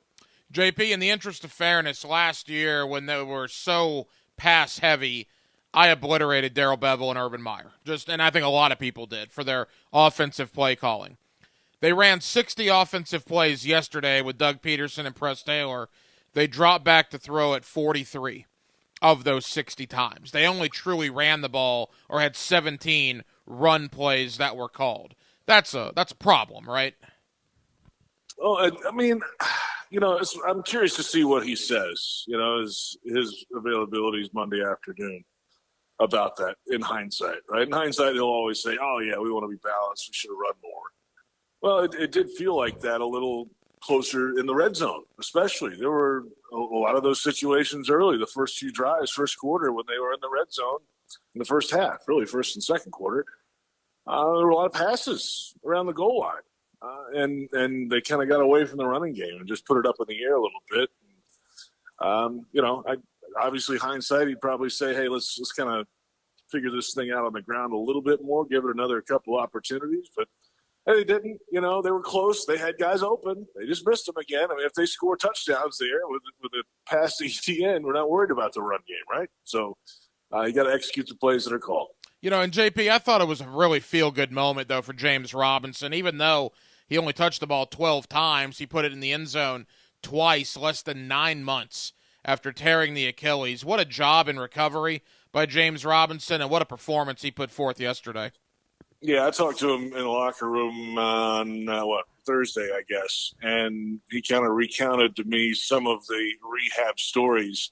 JP, in the interest of fairness, last year when they were so pass-heavy, I obliterated Darrell Bevell and Urban Meyer. And I think a lot of people did for their offensive play calling. They ran 60 offensive plays yesterday with Doug Peterson and Press Taylor. They dropped back to throw at 43 of those 60 times. They only truly ran the ball or had 17 run plays that were called. That's a problem, right? Oh, I mean, I'm curious to see what he says. His availability is Monday afternoon about that in hindsight, right? In hindsight, he'll always say, oh, yeah, we want to be balanced. We should have run more. Well, it did feel like that a little closer in the red zone, especially. There were a lot of those situations early, the first few drives, first quarter, when they were in the red zone in the first half, really first and second quarter. there were a lot of passes around the goal line. And they kind of got away from the running game and just put it up in the air a little bit. Obviously hindsight, he'd probably say, hey, let's kind of figure this thing out on the ground a little bit more, give it another couple opportunities. But hey, they didn't. They were close. They had guys open. They just missed them again. I mean, if they score touchdowns there with a pass to ETN, we're not worried about the run game, right? So you got to execute the plays that are called. And JP, I thought it was a really feel-good moment, though, for James Robinson. Even though he only touched the ball 12 times, he put it in the end zone twice, less than 9 months after tearing the Achilles. What a job in recovery by James Robinson, and what a performance he put forth yesterday. Yeah, I talked to him in the locker room on, Thursday, I guess, and he kind of recounted to me some of the rehab stories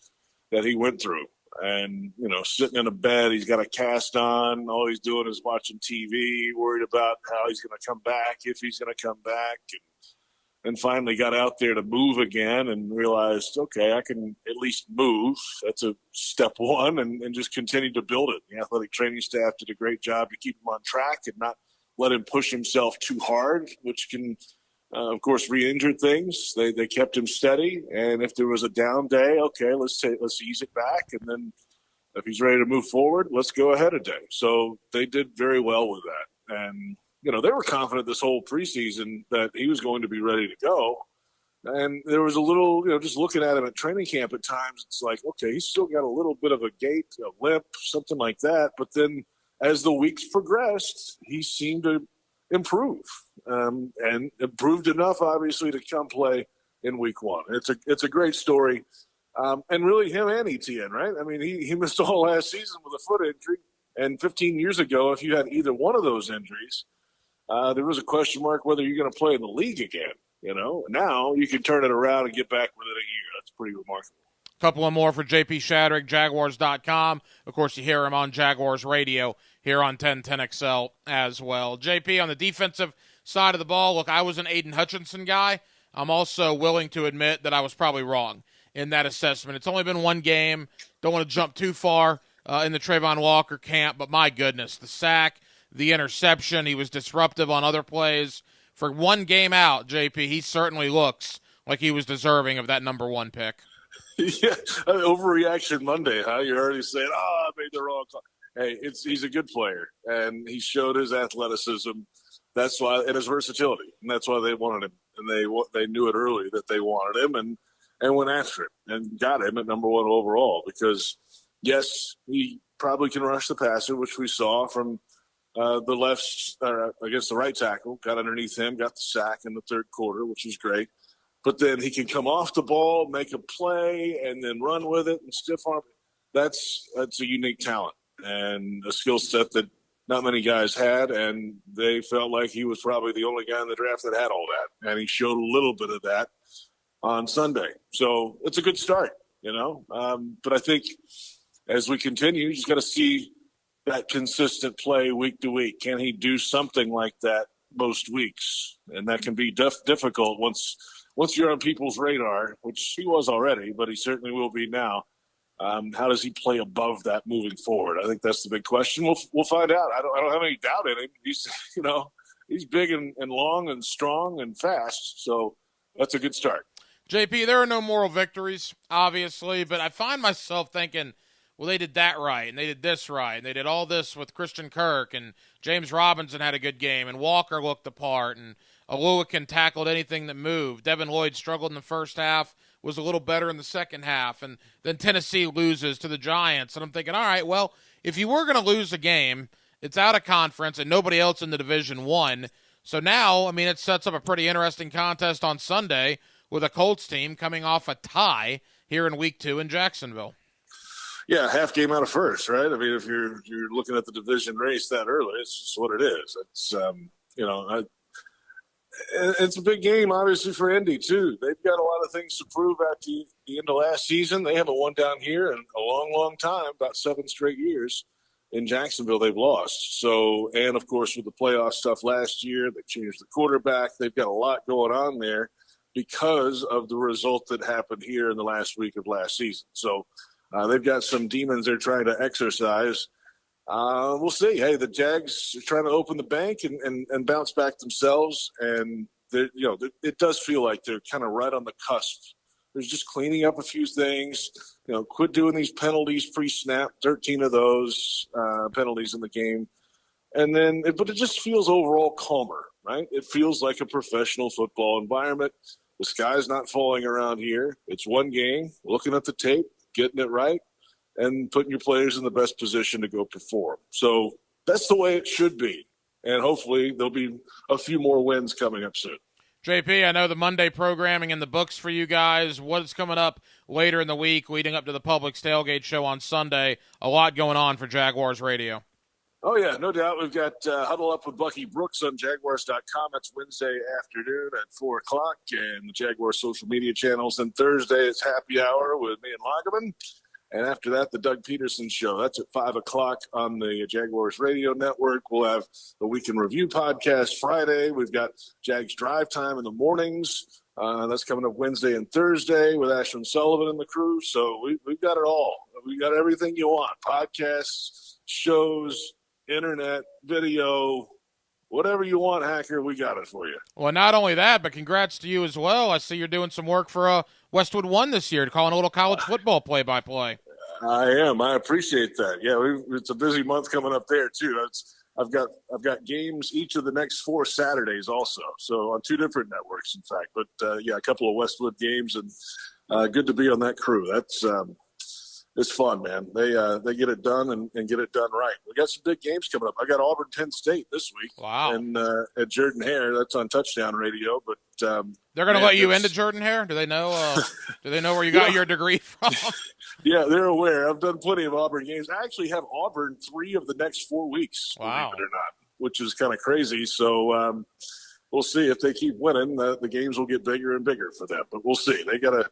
that he went through. And, sitting in a bed, he's got a cast on. All he's doing is watching TV, worried about how he's going to come back, if he's going to come back. And finally got out there to move again and realized, okay, I can at least move. That's a step one, and just continue to build it. The athletic training staff did a great job to keep him on track and not let him push himself too hard, which can, of course, re-injure things. They kept him steady, and if there was a down day, okay, let's ease it back, and then if he's ready to move forward, let's go ahead a day. So they did very well with that, and they were confident this whole preseason that he was going to be ready to go. And there was a little, just looking at him at training camp at times, it's like, okay, he's still got a little bit of a gait, a limp, something like that. But then as the weeks progressed, he seemed to improve and improved enough, obviously, to come play in week one. It's a great story. And really him and ETN, right? I mean, he missed all last season with a foot injury. And 15 years ago, if you had either one of those injuries, there was a question mark whether you're going to play in the league again. Now you can turn it around and get back within a year. That's pretty remarkable. A couple of more for JP Shadrick, Jaguars.com. Of course, you hear him on Jaguars Radio here on 1010XL as well. JP, on the defensive side of the ball, look, I was an Aiden Hutchinson guy. I'm also willing to admit that I was probably wrong in that assessment. It's only been one game. Don't want to jump too far in the Trayvon Walker camp, but my goodness, the sack, the interception, he was disruptive on other plays. For one game out, JP, he certainly looks like he was deserving of that number one pick. Yeah, overreaction Monday, huh? You're already saying, I made the wrong call. Hey, he's a good player, and he showed his athleticism. That's why, and his versatility, and that's why they wanted him. And they knew it early that they wanted him, and went after him and got him at number one overall because, yes, he probably can rush the passer, which we saw from the right tackle, got underneath him, got the sack in the third quarter, which was great. But then he can come off the ball, make a play, and then run with it and stiff arm. That's a unique talent and a skill set that not many guys had, and they felt like he was probably the only guy in the draft that had all that. And he showed a little bit of that on Sunday. So it's a good start, But I think as we continue, you just got to see that consistent play week to week. Can he do something like that most weeks? And that can be difficult once you're on people's radar, which he was already, but he certainly will be now. How does he play above that moving forward? I think that's the big question. We'll find out. I don't have any doubt in him. He's big and long and strong and fast, so that's a good start. JP, there are no moral victories, obviously, but I find myself thinking, well, they did that right, and they did this right, and they did all this with Christian Kirk, and James Robinson had a good game, and Walker looked the part, and Oluwakin tackled anything that moved. Devin Lloyd struggled in the first half, was a little better in the second half, and then Tennessee loses to the Giants. And I'm thinking, all right, well, if you were going to lose a game, it's out of conference, and nobody else in the division won. So now, it sets up a pretty interesting contest on Sunday with a Colts team coming off a tie here in Week 2 in Jacksonville. Yeah, half game out of first, right? If you're looking at the division race that early, it's just what it is. It's it's a big game, obviously, for Indy too. They've got a lot of things to prove at the end of last season. They haven't won down here in a long, long time, about 7 straight years. In Jacksonville, they've lost. So, and of course, with the playoff stuff last year, they changed the quarterback. They've got a lot going on there because of the result that happened here in the last week of last season. So. They've got some demons they're trying to exercise. We'll see. Hey, the Jags are trying to open the bank and bounce back themselves, and it does feel like they're kind of right on the cusp. There's just cleaning up a few things. Quit doing these penalties pre-snap. 13 of those penalties in the game, but it just feels overall calmer, right? It feels like a professional football environment. The sky's not falling around here. It's one game, looking at the tape, getting it right, and putting your players in the best position to go perform. So that's the way it should be. And hopefully there'll be a few more wins coming up soon. JP, I know the Monday programming in the books for you guys. What's coming up later in the week leading up to the Publix Tailgate Show on Sunday? A lot going on for Jaguars Radio. Oh, yeah, no doubt. We've got Huddle Up with Bucky Brooks on Jaguars.com. That's Wednesday afternoon at 4 o'clock, and the Jaguars social media channels. And Thursday is Happy Hour with me and Lagerman. And after that, the Doug Peterson Show. That's at 5 o'clock on the Jaguars Radio Network. We'll have the Week in Review podcast Friday. We've got Jags Drive Time in the mornings. That's coming up Wednesday and Thursday with Ashland Sullivan and the crew. So we've got it all. We've got everything you want. Podcasts, shows, internet, video, whatever you want, Hacker, we got it for you. Well, not only that, but congrats to you as well. I see you're doing some work for Westwood One this year, calling a little college football play-by-play. I am. I appreciate that. Yeah, it's a busy month coming up there too. I've got games each of the next 4 Saturdays also, so on 2 different networks, in fact. But a couple of Westwood games, and good to be on that crew. That's it's fun, man. They get it done and get it done right. We got some big games coming up. I got Auburn, Penn State this week. Wow. And at Jordan-Hare, that's on Touchdown Radio. But they're going to let you into Jordan-Hare? Do they know? Do they know where you got your degree from? Yeah, they're aware. I've done plenty of Auburn games. I actually have Auburn 3 of the next 4 weeks. Wow. Believe it or not, which is kind of crazy. So we'll see if they keep winning. The games will get bigger and bigger for them. But we'll see. They got to.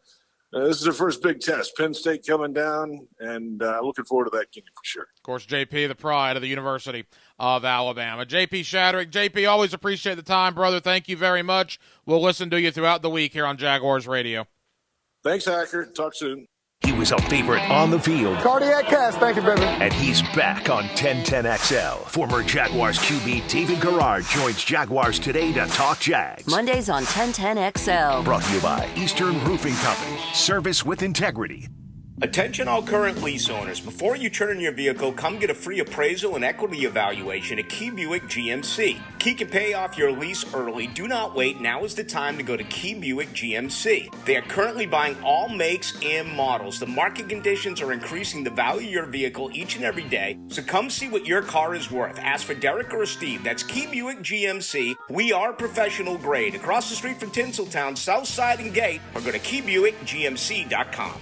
This is their first big test. Penn State coming down, and looking forward to that game for sure. Of course, JP, the pride of the University of Alabama. JP Shadrick. JP, always appreciate the time, brother. Thank you very much. We'll listen to you throughout the week here on Jaguars Radio. Thanks, Hacker. Talk soon. He was a favorite on the field. Cardiac cast, thank you, baby. And he's back on 1010XL. Former Jaguars QB David Garrard joins Jaguars Today to talk Jags. Mondays on 1010XL. Brought to you by Eastern Roofing Company. Service with integrity. Attention all current lease owners. Before you turn in your vehicle, come get a free appraisal and equity evaluation at Key Buick GMC. Key can pay off your lease early. Do not wait. Now is the time to go to Key Buick GMC. They are currently buying all makes and models. The market conditions are increasing the value of your vehicle each and every day. So come see what your car is worth. Ask for Derek or Steve. That's Key Buick GMC. We are professional grade. Across the street from Tinseltown, South Side and Gate, or go to KeyBuickGMC.com.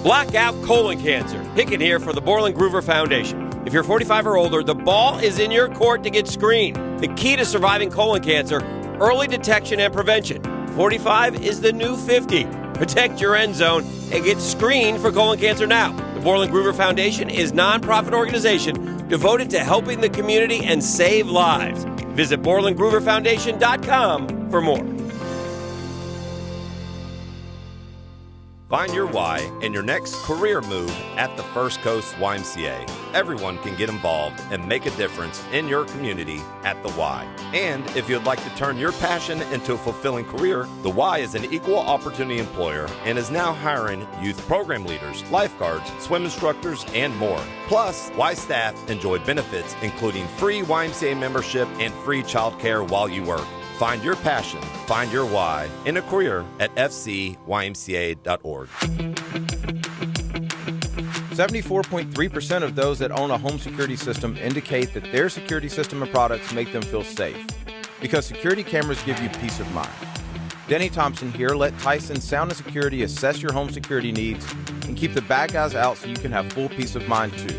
Blackout colon cancer. Hicken here for the Borland Groover Foundation. If you're 45 or older, the ball is in your court to get screened. The key to surviving colon cancer, early detection and prevention. 45 is the new 50. Protect your end zone and get screened for colon cancer now. The Borland Groover Foundation is a nonprofit organization devoted to helping the community and save lives. Visit BorlandGrooverFoundation.com for more. Find your why in your next career move at the First Coast YMCA. Everyone can get involved and make a difference in your community at the Y. And if you'd like to turn your passion into a fulfilling career, the Y is an equal opportunity employer and is now hiring youth program leaders, lifeguards, swim instructors, and more. Plus, Y staff enjoy benefits including free YMCA membership and free childcare while you work. Find your passion, find your why in a career at fcymca.org. 74.3% of those that own a home security system indicate that their security system and products make them feel safe, because security cameras give you peace of mind. Denny Thompson here. Let Tyson Sound and Security assess your home security needs and keep the bad guys out so you can have full peace of mind too.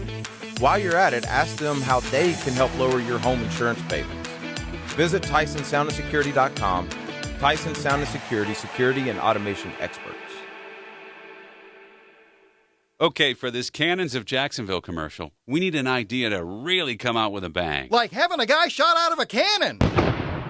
While you're at it, ask them how they can help lower your home insurance payments. Visit TysonSoundandSecurity.com. Tyson Sound and Security, security and automation experts. Okay, for this Cannons of Jacksonville commercial, we need an idea to really come out with a bang. Like having a guy shot out of a cannon.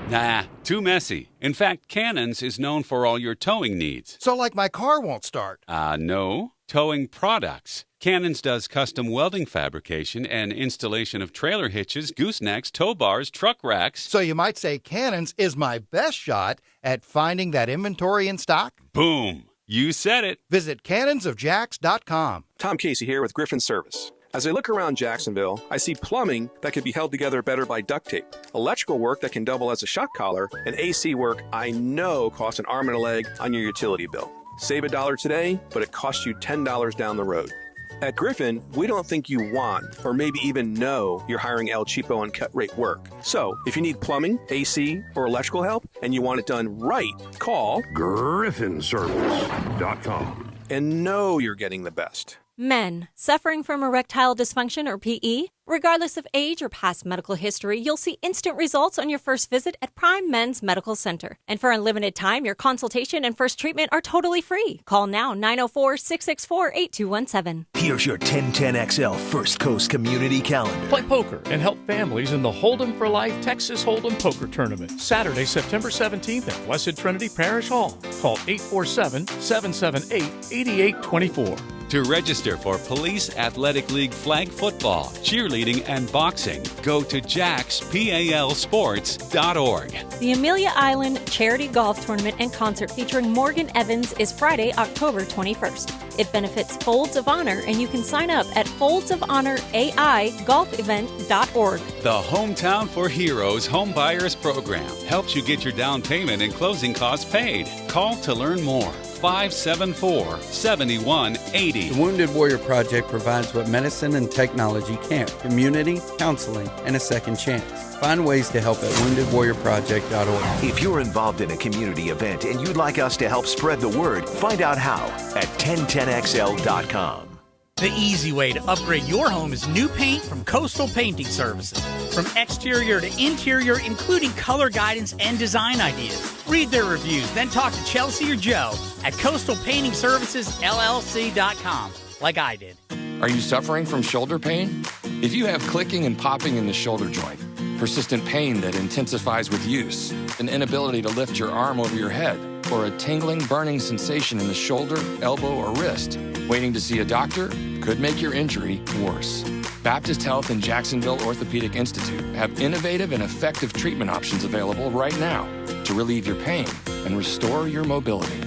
Nah, too messy. In fact, Cannons is known for all your towing needs. So like my car won't start. No. towing products. Cannons does custom welding fabrication and installation of trailer hitches, goosenecks, tow bars, truck racks. So you might say Cannons is my best shot at finding that inventory in stock? Boom! You said it. Visit cannonsofjax.com. Tom Casey here with Griffin Service. As I look around Jacksonville, I see plumbing that could be held together better by duct tape, electrical work that can double as a shock collar, and AC work I know costs an arm and a leg on your utility bill. Save $1 today, but it costs you $10 down the road. At Griffin, we don't think you want, or maybe even know, you're hiring El Cheapo on cut rate work. So, if you need plumbing, AC, or electrical help, and you want it done right, call GriffinService.com and know you're getting the best. Men suffering from erectile dysfunction or PE, regardless of age or past medical history, you'll see instant results on your first visit at Prime Men's Medical Center. And for unlimited time, your consultation and first treatment are totally free. Call now 904-664-8217. Here's your 1010XL First Coast Community Calendar. Play poker and help families in the Hold'em for Life Texas Hold'em Poker Tournament. Saturday, September 17th at Blessed Trinity Parish Hall. Call 847-778-8824. To register for Police Athletic League flag football, cheerleading, and boxing, go to jaxpalsports.org. The Amelia Island Charity Golf Tournament and Concert featuring Morgan Evans is Friday, October 21st. It benefits Folds of Honor, and you can sign up at foldsofhonoraigolfevent.org. The Hometown for Heroes Home Buyers Program helps you get your down payment and closing costs paid. Call to learn more. 574-7180. The Wounded Warrior Project provides what medicine and technology can't: community, counseling, and a second chance. Find ways to help at woundedwarriorproject.org. If you're involved in a community event and you'd like us to help spread the word, find out how at 1010XL.com. The easy way to upgrade your home is new paint from Coastal Painting Services. From exterior to interior, including color guidance and design ideas. Read their reviews, then talk to Chelsea or Joe at CoastalPaintingServicesLLC.com, like I did. Are you suffering from shoulder pain? If you have clicking and popping in the shoulder joint, persistent pain that intensifies with use, an inability to lift your arm over your head, or a tingling, burning sensation in the shoulder, elbow, or wrist, waiting to see a doctor could make your injury worse. Baptist Health and Jacksonville Orthopedic Institute have innovative and effective treatment options available right now to relieve your pain and restore your mobility.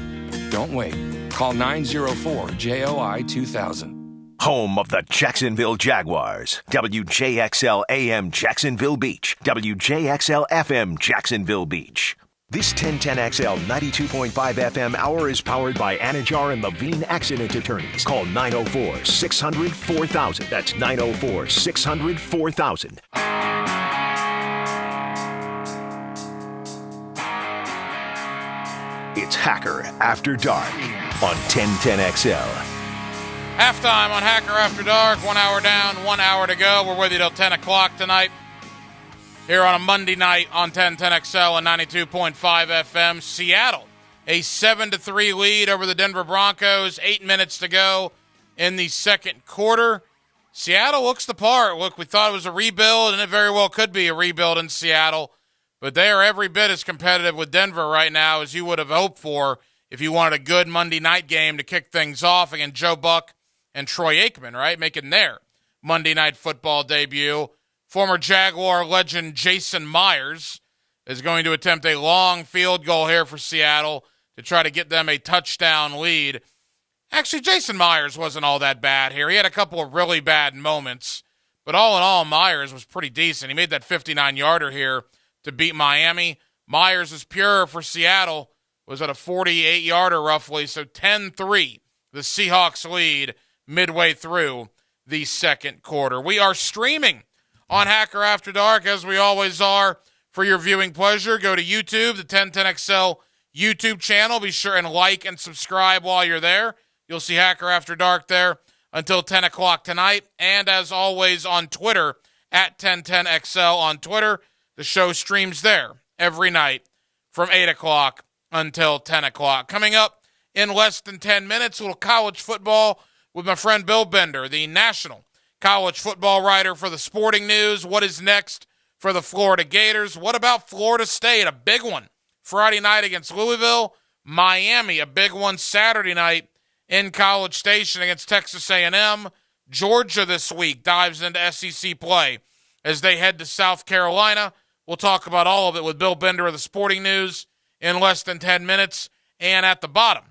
Don't wait. Call 904-JOI-2000. Home of the Jacksonville Jaguars. WJXL AM Jacksonville Beach. WJXL FM Jacksonville Beach. This 1010XL 92.5 FM hour is powered by Anajar and Levine Accident Attorneys. Call 904-600-4000. That's 904-600-4000. It's Hacker After Dark on 1010XL. Halftime on Hacker After Dark. 1 hour down, 1 hour to go. We're with you till 10 o'clock tonight. Here on a Monday night on 1010XL and 92.5 FM. Seattle, a 7-3 lead over the Denver Broncos. 8 minutes to go in the second quarter. Seattle looks the part. Look, we thought it was a rebuild, and it very well could be a rebuild in Seattle. But they are every bit as competitive with Denver right now as you would have hoped for if you wanted a good Monday night game to kick things off against Joe Buck and Troy Aikman, right, making their Monday Night Football debut. Former Jaguar legend Jason Myers is going to attempt a long field goal here for Seattle to try to get them a touchdown lead. Actually, Jason Myers wasn't all that bad here. He had a couple of really bad moments, but all in all, Myers was pretty decent. He made that 59-yarder here to beat Miami. Myers is pure for Seattle, was at a 48-yarder roughly, so 10-3, the Seahawks lead midway through the second quarter. We are streaming on Hacker After Dark, as we always are, for your viewing pleasure. Go to YouTube, the 1010XL YouTube channel. Be sure and like and subscribe while you're there. You'll see Hacker After Dark there until 10 o'clock tonight. And as always on Twitter, at 1010XL on Twitter. The show streams there every night from 8 o'clock until 10 o'clock. Coming up in less than 10 minutes, a little college football with my friend Bill Bender, the national college football writer for the Sporting News. What is next for the Florida Gators? What about Florida State? A big one Friday night against Louisville. Miami, a big one Saturday night in College Station against Texas A&M. Georgia this week dives into SEC play as they head to South Carolina. We'll talk about all of it with Bill Bender of the Sporting News in less than 10 minutes. And at the bottom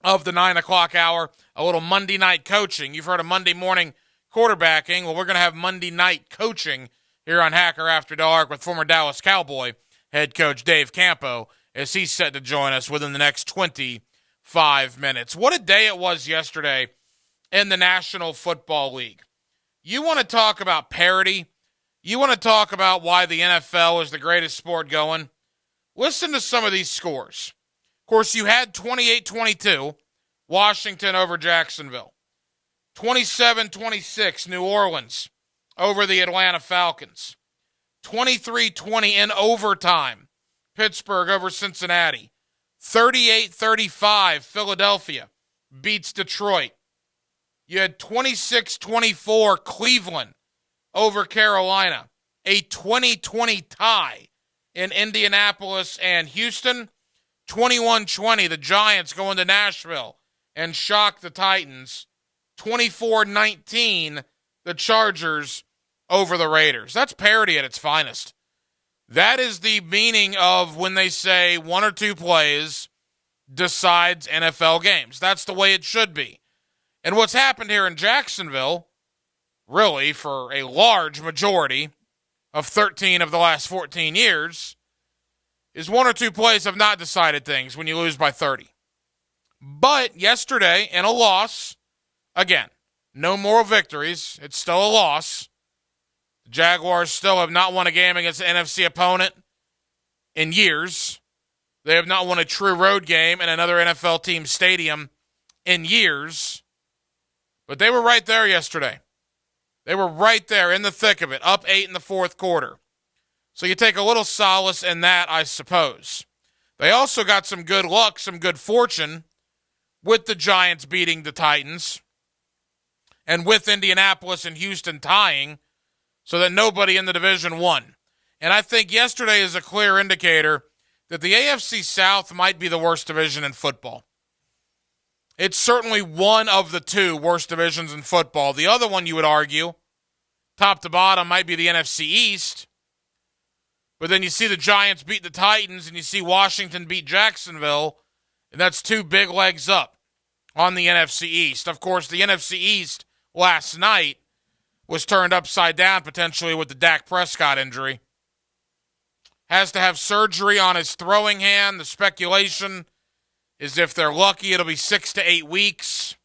of the 9 o'clock hour, a little Monday night coaching. You've heard of Monday morning quarterbacking. Well, we're going to have Monday night coaching here on Hacker After Dark with former Dallas Cowboy head coach Dave Campo as he's set to join us within the next 25 minutes. What a day it was yesterday in the National Football League. You want to talk about parity? You want to talk about why the NFL is the greatest sport going? Listen to some of these scores. Of course, you had 28-22, Washington over Jacksonville. 27-26, New Orleans over the Atlanta Falcons. 23-20 in overtime, Pittsburgh over Cincinnati. 38-35, Philadelphia beats Detroit. You had 26-24, Cleveland over Carolina. A 20-20 tie in Indianapolis and Houston. 21-20, the Giants go into Nashville and shock the Titans. 24-19, the Chargers over the Raiders. That's parity at its finest. That is the meaning of when they say one or two plays decides NFL games. That's the way it should be. And what's happened here in Jacksonville, really for a large majority of 13 of the last 14 years, is one or two plays have not decided things when you lose by 30. But yesterday, in a loss, again, no moral victories. It's still a loss. The Jaguars still have not won a game against an NFC opponent in years. They have not won a true road game in another NFL team stadium in years. But they were right there yesterday. They were right there in the thick of it, up 8 in the fourth quarter. So you take a little solace in that, I suppose. They also got some good luck, some good fortune with the Giants beating the Titans and with Indianapolis and Houston tying so that nobody in the division won. And I think yesterday is a clear indicator that the AFC South might be the worst division in football. It's certainly one of the two worst divisions in football. The other one, you would argue, top to bottom, might be the NFC East. But then you see the Giants beat the Titans and you see Washington beat Jacksonville, and that's two big legs up on the NFC East. Of course, the NFC East last night was turned upside down potentially with the Dak Prescott injury. Has to have surgery on his throwing hand. The speculation is if they're lucky, it'll be 6 to 8 weeks.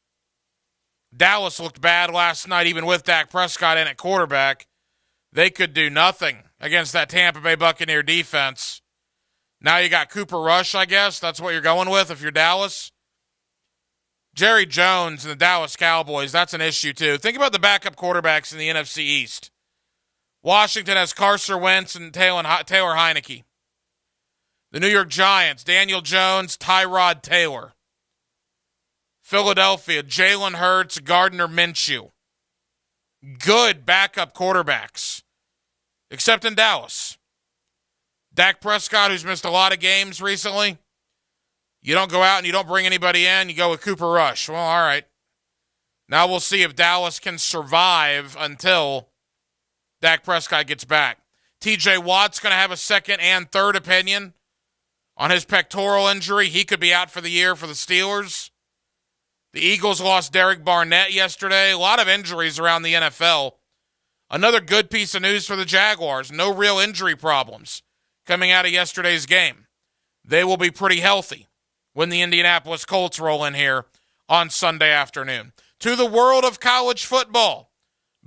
Dallas looked bad last night, even with Dak Prescott in at quarterback. They could do nothing against that Tampa Bay Buccaneer defense. Now you got Cooper Rush, I guess. That's what you're going with if you're Dallas. Jerry Jones and the Dallas Cowboys, that's an issue too. Think about the backup quarterbacks in the NFC East. Washington has Carson Wentz and Taylor Heineke. The New York Giants, Daniel Jones, Tyrod Taylor. Philadelphia, Jalen Hurts, Gardner Minshew. Good backup quarterbacks, except in Dallas. Dak Prescott, who's missed a lot of games recently. You don't go out and you don't bring anybody in. You go with Cooper Rush. Well, all right. Now we'll see if Dallas can survive until Dak Prescott gets back. T.J. Watt's going to have a second and third opinion on his pectoral injury. He could be out for the year for the Steelers. The Eagles lost Derek Barnett yesterday. A lot of injuries around the NFL. Another good piece of news for the Jaguars. No real injury problems coming out of yesterday's game. They will be pretty healthy when the Indianapolis Colts roll in here on Sunday afternoon. To the world of college football,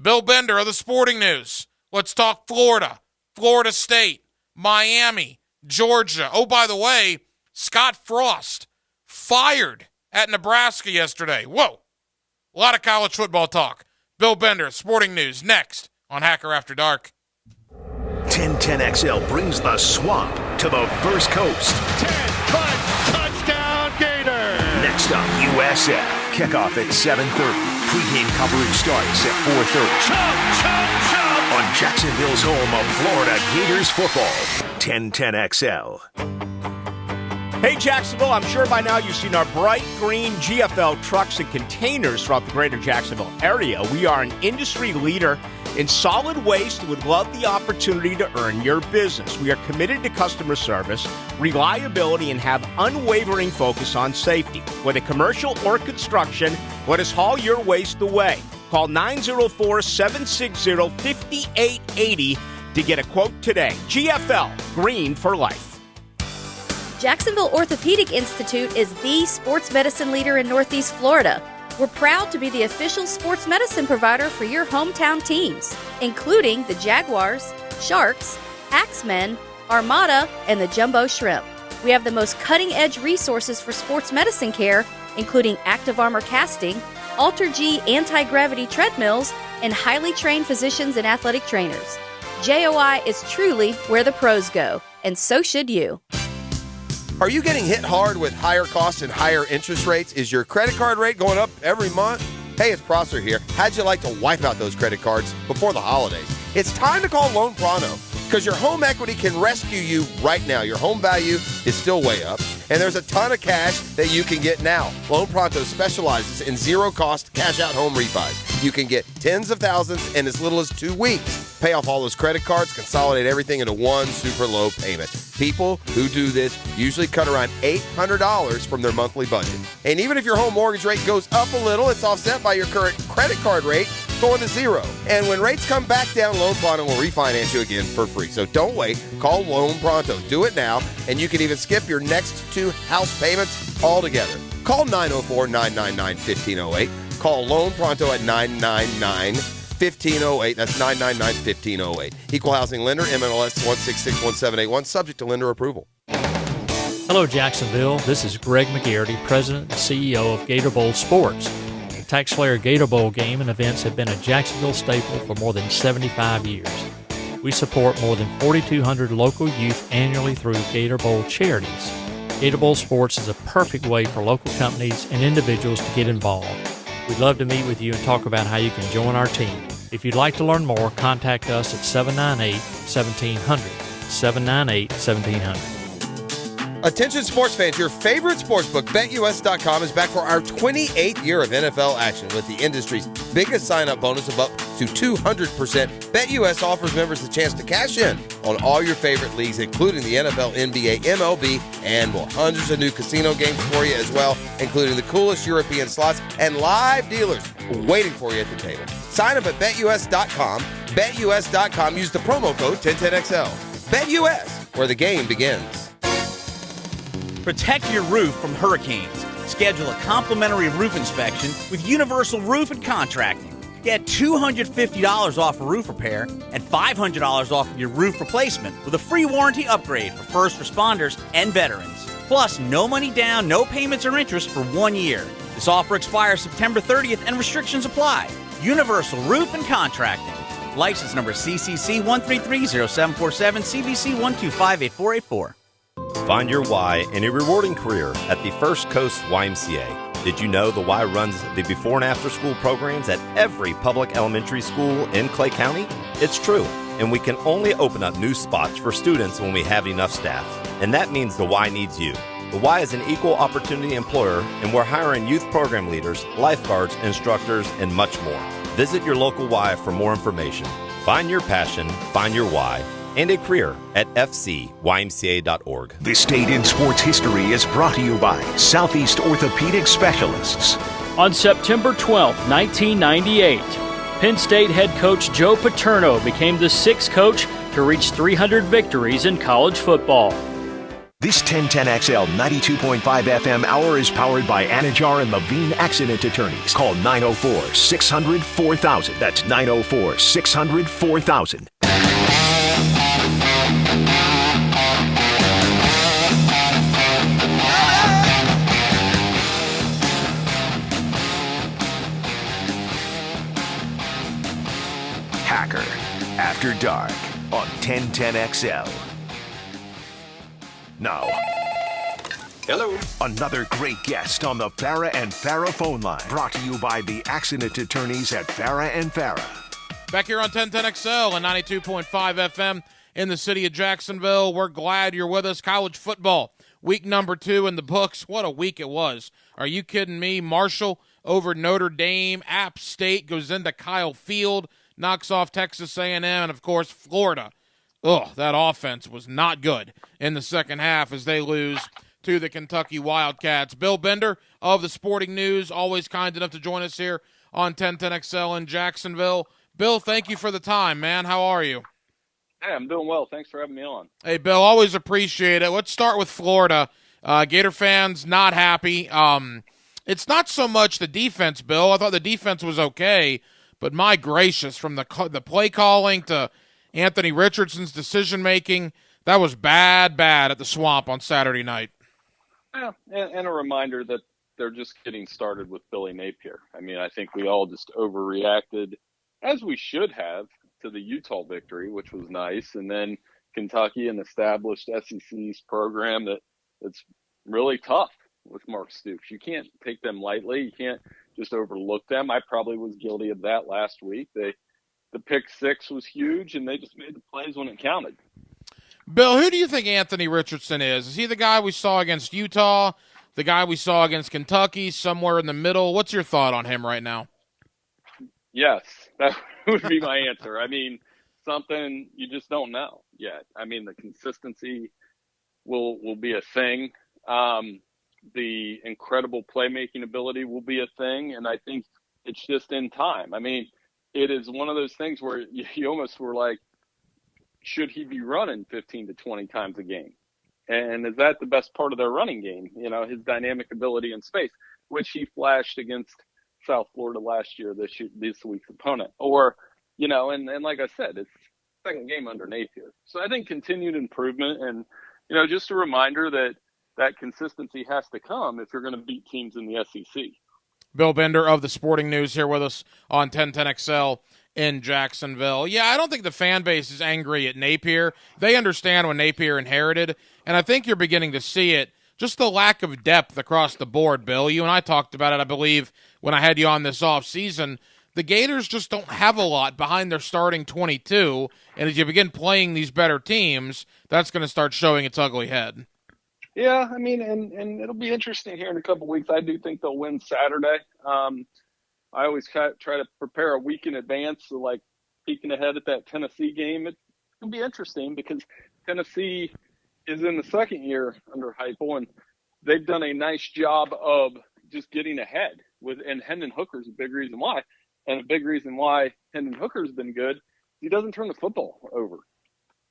Bill Bender of the Sporting News. Let's talk Florida, Florida State, Miami, Georgia. Oh, by the way, Scott Frost fired at Nebraska yesterday. Whoa. A lot of college football talk. Bill Bender, Sporting News, next on Hacker After Dark. 1010XL brings the swamp to the First Coast. 10-5 touchdown Gator. Next up, USF. Kickoff at 7:30. Pre-game coverage starts at 4:30. On Jacksonville's home of Florida Gators football. 1010XL. Hey, Jacksonville, I'm sure by now you've seen our bright green GFL trucks and containers throughout the greater Jacksonville area. We are an industry leader in solid waste and would love the opportunity to earn your business. We are committed to customer service, reliability, and have unwavering focus on safety. Whether commercial or construction, let us haul your waste away. Call 904-760-5880 to get a quote today. GFL, green for life. Jacksonville Orthopedic Institute is the sports medicine leader in Northeast Florida. We're proud to be the official sports medicine provider for your hometown teams, including the Jaguars, Sharks, Axemen, Armada, and the Jumbo Shrimp. We have the most cutting-edge resources for sports medicine care, including Active Armor casting, Alter-G anti-gravity treadmills, and highly trained physicians and athletic trainers. JOI is truly where the pros go, and so should you. Are you getting hit hard with higher costs and higher interest rates? Is your credit card rate going up every month? Hey, it's Prosser here. How'd you like to wipe out those credit cards before the holidays? It's time to call Loan Pronto because your home equity can rescue you right now. Your home value is still way up, and there's a ton of cash that you can get now. Loan Pronto specializes in zero-cost cash-out home refis. You can get tens of thousands in as little as 2 weeks. Pay off all those credit cards, consolidate everything into one super low payment. People who do this usually cut around $800 from their monthly budget. And even if your home mortgage rate goes up a little, it's offset by your current credit card rate going to zero. And when rates come back down, Loan Pronto will refinance you again for free. So don't wait. Call Loan Pronto. Do it now, and you can even skip your next 2 house payments altogether. Call 904-999-1508. Call Loan Pronto at 999-1508. That's 999-1508. Equal housing lender, MLS 1661781, subject to lender approval. Hello, Jacksonville. This is Greg McGarity, President and CEO of Gator Bowl Sports. The TaxSlayer Gator Bowl game and events have been a Jacksonville staple for more than 75 years. We support more than 4,200 local youth annually through Gator Bowl charities. Gator Bowl Sports is a perfect way for local companies and individuals to get involved. We'd love to meet with you and talk about how you can join our team. If you'd like to learn more, contact us at 798-1700, 798-1700. Attention sports fans, your favorite sportsbook, BetUS.com, is back for our 28th year of NFL action with the industry's biggest sign-up bonus of up to 200%. BetUS offers members the chance to cash in on all your favorite leagues, including the NFL, NBA, MLB, and more. Hundreds of new casino games for you as well, including the coolest European slots and live dealers waiting for you at the table. Sign up at BetUS.com. BetUS.com. Use the promo code 1010XL. BetUS, where the game begins. Protect your roof from hurricanes. Schedule a complimentary roof inspection with Universal Roof and Contracting. Get $250 off a roof repair and $500 off your roof replacement with a free warranty upgrade for first responders and veterans. Plus, no money down, no payments or interest for 1 year. This offer expires September 30th and restrictions apply. Universal Roof and Contracting. License number CCC 1330747, CBC 1258484. Find your why in a rewarding career at the First Coast YMCA. Did you know the Y runs the before and after school programs at every public elementary school in Clay County? It's true, and we can only open up new spots for students when we have enough staff. And that means the Y needs you. The Y is an equal opportunity employer, and we're hiring youth program leaders, lifeguards, instructors, and much more. Visit your local Y for more information. Find your passion, find your why, and a career at fcymca.org. This Date in Sports History is brought to you by Southeast Orthopedic Specialists. On September 12, 1998, Penn State head coach Joe Paterno became the 6th coach to reach 300 victories in college football. This 1010XL 92.5 FM hour is powered by Anajar and Levine Accident Attorneys. Call 904-600-4000. That's 904-600-4000. Hacker After Dark on 1010XL. Now, hello. Another great guest on the Farah and Farah phone line. Brought to you by the accident attorneys at Farah and Farah. Back here on 1010XL and 92.5 FM in the city of Jacksonville. We're glad you're with us. College football Week number 2 in the books. What a week it was. Are you kidding me? Marshall over Notre Dame. App State goes into Kyle Field, knocks off Texas A&M, and, of course, Florida. That offense was not good in the second half as they lose to the Kentucky Wildcats. Bill Bender of the Sporting News, always kind enough to join us here on 1010XL in Jacksonville. Bill, thank you for the time, man. How are you? Hey, I'm doing well. Thanks for having me on. Hey, Bill, always appreciate it. Let's start with Florida. Gator fans not happy. It's not so much the defense, Bill. I thought the defense was okay, but my gracious, from the play calling to Anthony Richardson's decision-making, that was bad at the Swamp on Saturday night. Yeah, and a reminder that they're just getting started with Billy Napier. I mean, I think we all just overreacted, as we should have, to the Utah victory, which was nice, and then Kentucky, an established SEC's program that's really tough with Mark Stoops. You can't take them lightly. You can't just overlook them. I probably was guilty of that last week. The pick six was huge, and they just made the plays when it counted. Bill, who do you think Anthony Richardson is? Is he the guy we saw against Utah, the guy we saw against Kentucky, somewhere in the middle? What's your thought on him right now? Yes, that would be my answer. I mean, something you just don't know yet. I mean, the consistency will be a thing. The incredible playmaking ability will be a thing, and I think it's just in time. I mean, it is one of those things where you almost were like, should he be running 15 to 20 times a game? And is that the best part of their running game? You know, his dynamic ability in space, which he flashed against South Florida last year, this week's opponent. Or, you know, and like I said, it's second game under Napier. So I think continued improvement and, you know, just a reminder that consistency has to come if you're going to beat teams in the SEC. Bill Bender of the Sporting News here with us on 1010XL in Jacksonville. Yeah, I don't think the fan base is angry at Napier. They understand what Napier inherited, and I think you're beginning to see it. Just the lack of depth across the board, Bill. You and I talked about it, I believe, when I had you on this offseason. The Gators just don't have a lot behind their starting 22, and as you begin playing these better teams, that's going to start showing its ugly head. Yeah, I mean, and it'll be interesting here in a couple of weeks. I do think they'll win Saturday. I always try to prepare a week in advance, so like peeking ahead at that Tennessee game. It's going to be interesting because Tennessee is in the second year under Heupel, and they've done a nice job of just getting ahead. And Hendon Hooker's a big reason why. And a big reason why Hendon Hooker's been good, he doesn't turn the football over.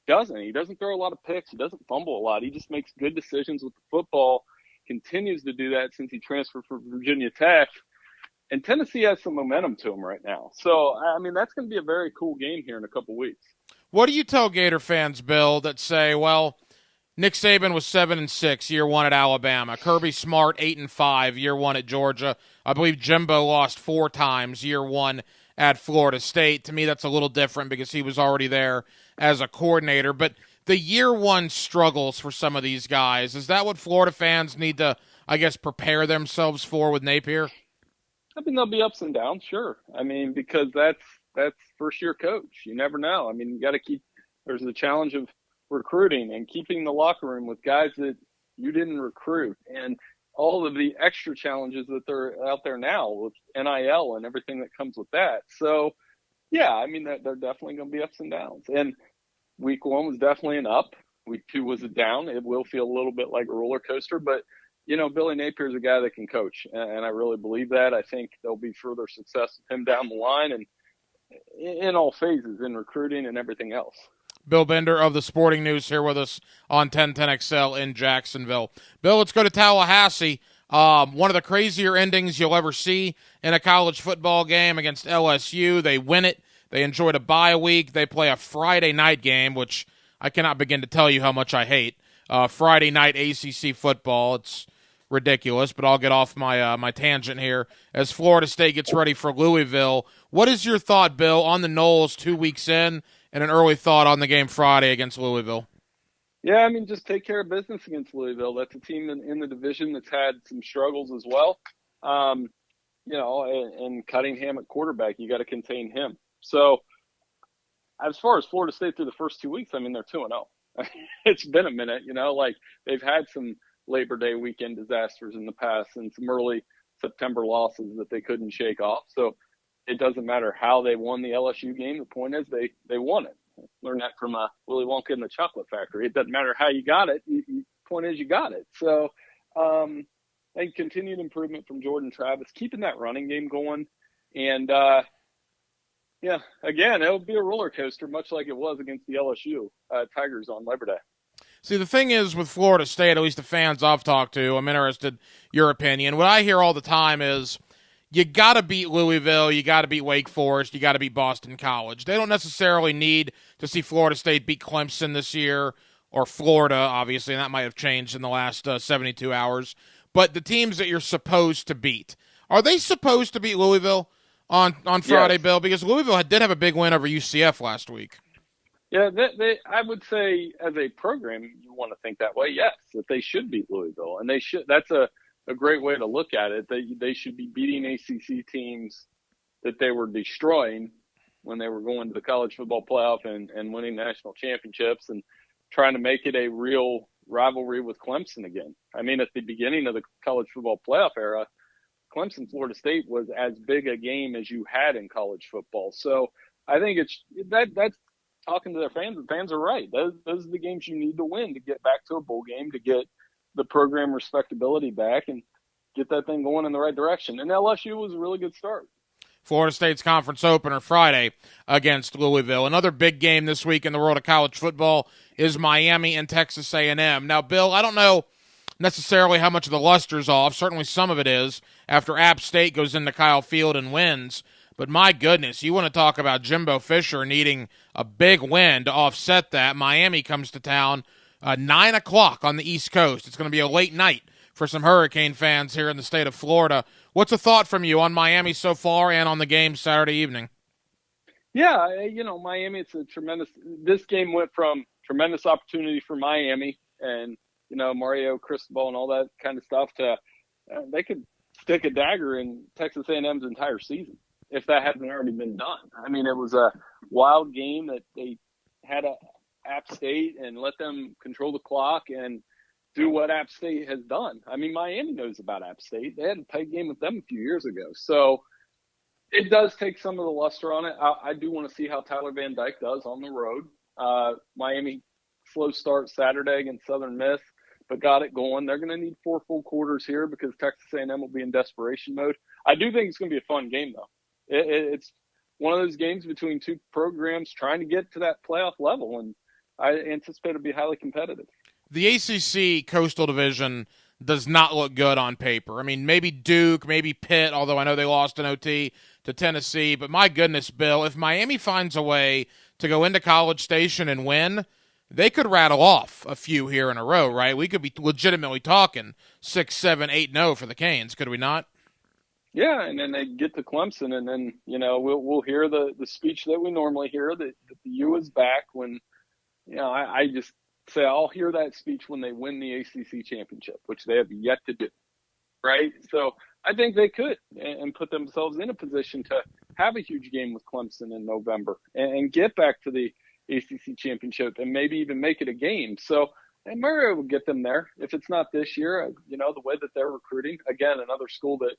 He doesn't throw a lot of picks. He doesn't fumble a lot. He just makes good decisions with the football, continues to do that since he transferred from Virginia Tech. And Tennessee has some momentum to him right now. So, I mean, that's going to be a very cool game here in a couple weeks. What do you tell Gator fans, Bill, that say, well, Nick Saban was 7-6 year one at Alabama. Kirby Smart 8-5 year one at Georgia. I believe Jimbo lost 4 times year one at Florida State. To me, that's a little different because he was already there as a coordinator. But the year one struggles for some of these guys, is that what Florida fans need to, I guess, prepare themselves for with Napier? I mean, there'll be ups and downs, sure. I mean, because that's first-year coach. You never know. I mean, you got to keep – there's the challenge of recruiting and keeping the locker room with guys that you didn't recruit and all of the extra challenges that are out there now with NIL and everything that comes with that. So, yeah, I mean, they're definitely going to be ups and downs. And week 1 was definitely an up. Week 2 was a down. It will feel a little bit like a roller coaster, but – you know, Billy Napier is a guy that can coach, and I really believe that. I think there'll be further success with him down the line and in all phases, in recruiting and everything else. Bill Bender of the Sporting News here with us on 1010XL in Jacksonville. Bill, let's go to Tallahassee. One of the crazier endings you'll ever see in a college football game against LSU. They win it. They enjoyed a bye week. They play a Friday night game, which I cannot begin to tell you how much I hate. Friday night ACC football. It's ridiculous, but I'll get off my tangent here as Florida State gets ready for Louisville. What is your thought, Bill, on the Noles 2 weeks in, and an early thought on the game Friday against Louisville? Yeah, I mean, just take care of business against Louisville. That's a team in the division that's had some struggles as well. You know, and Cunningham at quarterback, you got to contain him. So as far as Florida State through the first 2 weeks, I mean, they're 2-0. It's been a minute, you know, like they've had some Labor Day weekend disasters in the past and some early September losses that they couldn't shake off. So it doesn't matter how they won the LSU game. The point is they won it. Learned that from Willy Wonka and the Chocolate Factory. It doesn't matter how you got it. Point is you got it. So I think continued improvement from Jordan Travis, keeping that running game going. And, again, it'll be a roller coaster, much like it was against the LSU Tigers on Labor Day. See, the thing is with Florida State, at least the fans I've talked to, I'm interested your opinion. What I hear all the time is you got to beat Louisville, you got to beat Wake Forest, you got to beat Boston College. They don't necessarily need to see Florida State beat Clemson this year or Florida, obviously, and that might have changed in the last 72 hours. But the teams that you're supposed to beat, are they supposed to beat Louisville on Friday, Yes. Bill? Because Louisville did have a big win over UCF last week. Yeah, I would say as a program, you want to think that way. Yes, that they should beat Louisville, and they should. That's a great way to look at it. They should be beating ACC teams that they were destroying when they were going to the college football playoff and winning national championships and trying to make it a real rivalry with Clemson again. I mean, at the beginning of the college football playoff era, Clemson Florida State was as big a game as you had in college football. So I think that's talking to their fans. The fans are right. Those are the games you need to win to get back to a bowl game, to get the program respectability back and get that thing going in the right direction. And LSU was a really good start. Florida State's conference opener Friday against Louisville. Another big game this week in the world of college football is Miami and Texas A&M. Now, Bill, I don't know necessarily how much of the luster's off. Certainly some of it is after App State goes into Kyle Field and wins. But my goodness, you want to talk about Jimbo Fisher needing a big win to offset that. Miami comes to town 9 o'clock on the East Coast. It's going to be a late night for some Hurricane fans here in the state of Florida. What's a thought from you on Miami so far and on the game Saturday evening? Yeah, Miami, it's a tremendous – this game went from tremendous opportunity for Miami and, Mario Cristobal and all that kind of stuff to they could stick a dagger in Texas A&M's entire season if that hasn't already been done. I mean, it was a wild game that they had App State and let them control the clock and do what App State has done. I mean, Miami knows about App State. They had a tight game with them a few years ago. So it does take some of the luster on it. I do want to see how Tyler Van Dyke does on the road. Miami, slow start Saturday against Southern Miss, but got it going. They're going to need 4 full quarters here because Texas A&M will be in desperation mode. I do think it's going to be a fun game, though. It's one of those games between two programs trying to get to that playoff level, and I anticipate it'll be highly competitive. The ACC Coastal Division does not look good on paper. I mean, maybe Duke, maybe Pitt, although I know they lost in OT to Tennessee. But my goodness, Bill, if Miami finds a way to go into College Station and win, they could rattle off a few here in a row, right? We could be legitimately talking 6, 7, 8-0 for the Canes, could we not? Yeah, and then they get to Clemson, and then, we'll hear the speech that we normally hear, that the U is back when, I just say I'll hear that speech when they win the ACC championship, which they have yet to do, right? So I think they could and put themselves in a position to have a huge game with Clemson in November and get back to the ACC championship and maybe even make it a game. So and Mario will get them there. If it's not this year, the way that they're recruiting, again, another school that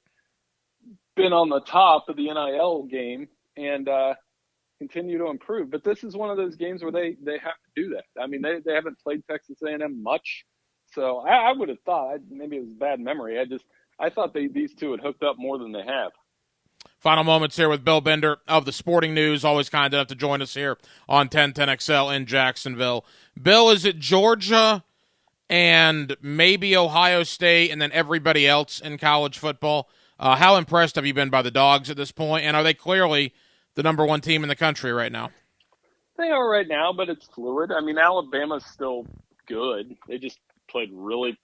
been on the top of the NIL game and continue to improve. But this is one of those games where they have to do that. I mean, they haven't played Texas A&M much. So I would have thought, maybe it was bad memory. I thought these two had hooked up more than they have. Final moments here with Bill Bender of the Sporting News, always kind enough to join us here on 1010XL in Jacksonville. Bill, is it Georgia and maybe Ohio State and then everybody else in college football? How impressed have you been by the Dogs at this point, and are they clearly the number one team in the country right now? They are right now, but it's fluid. I mean, Alabama's still good. They just played really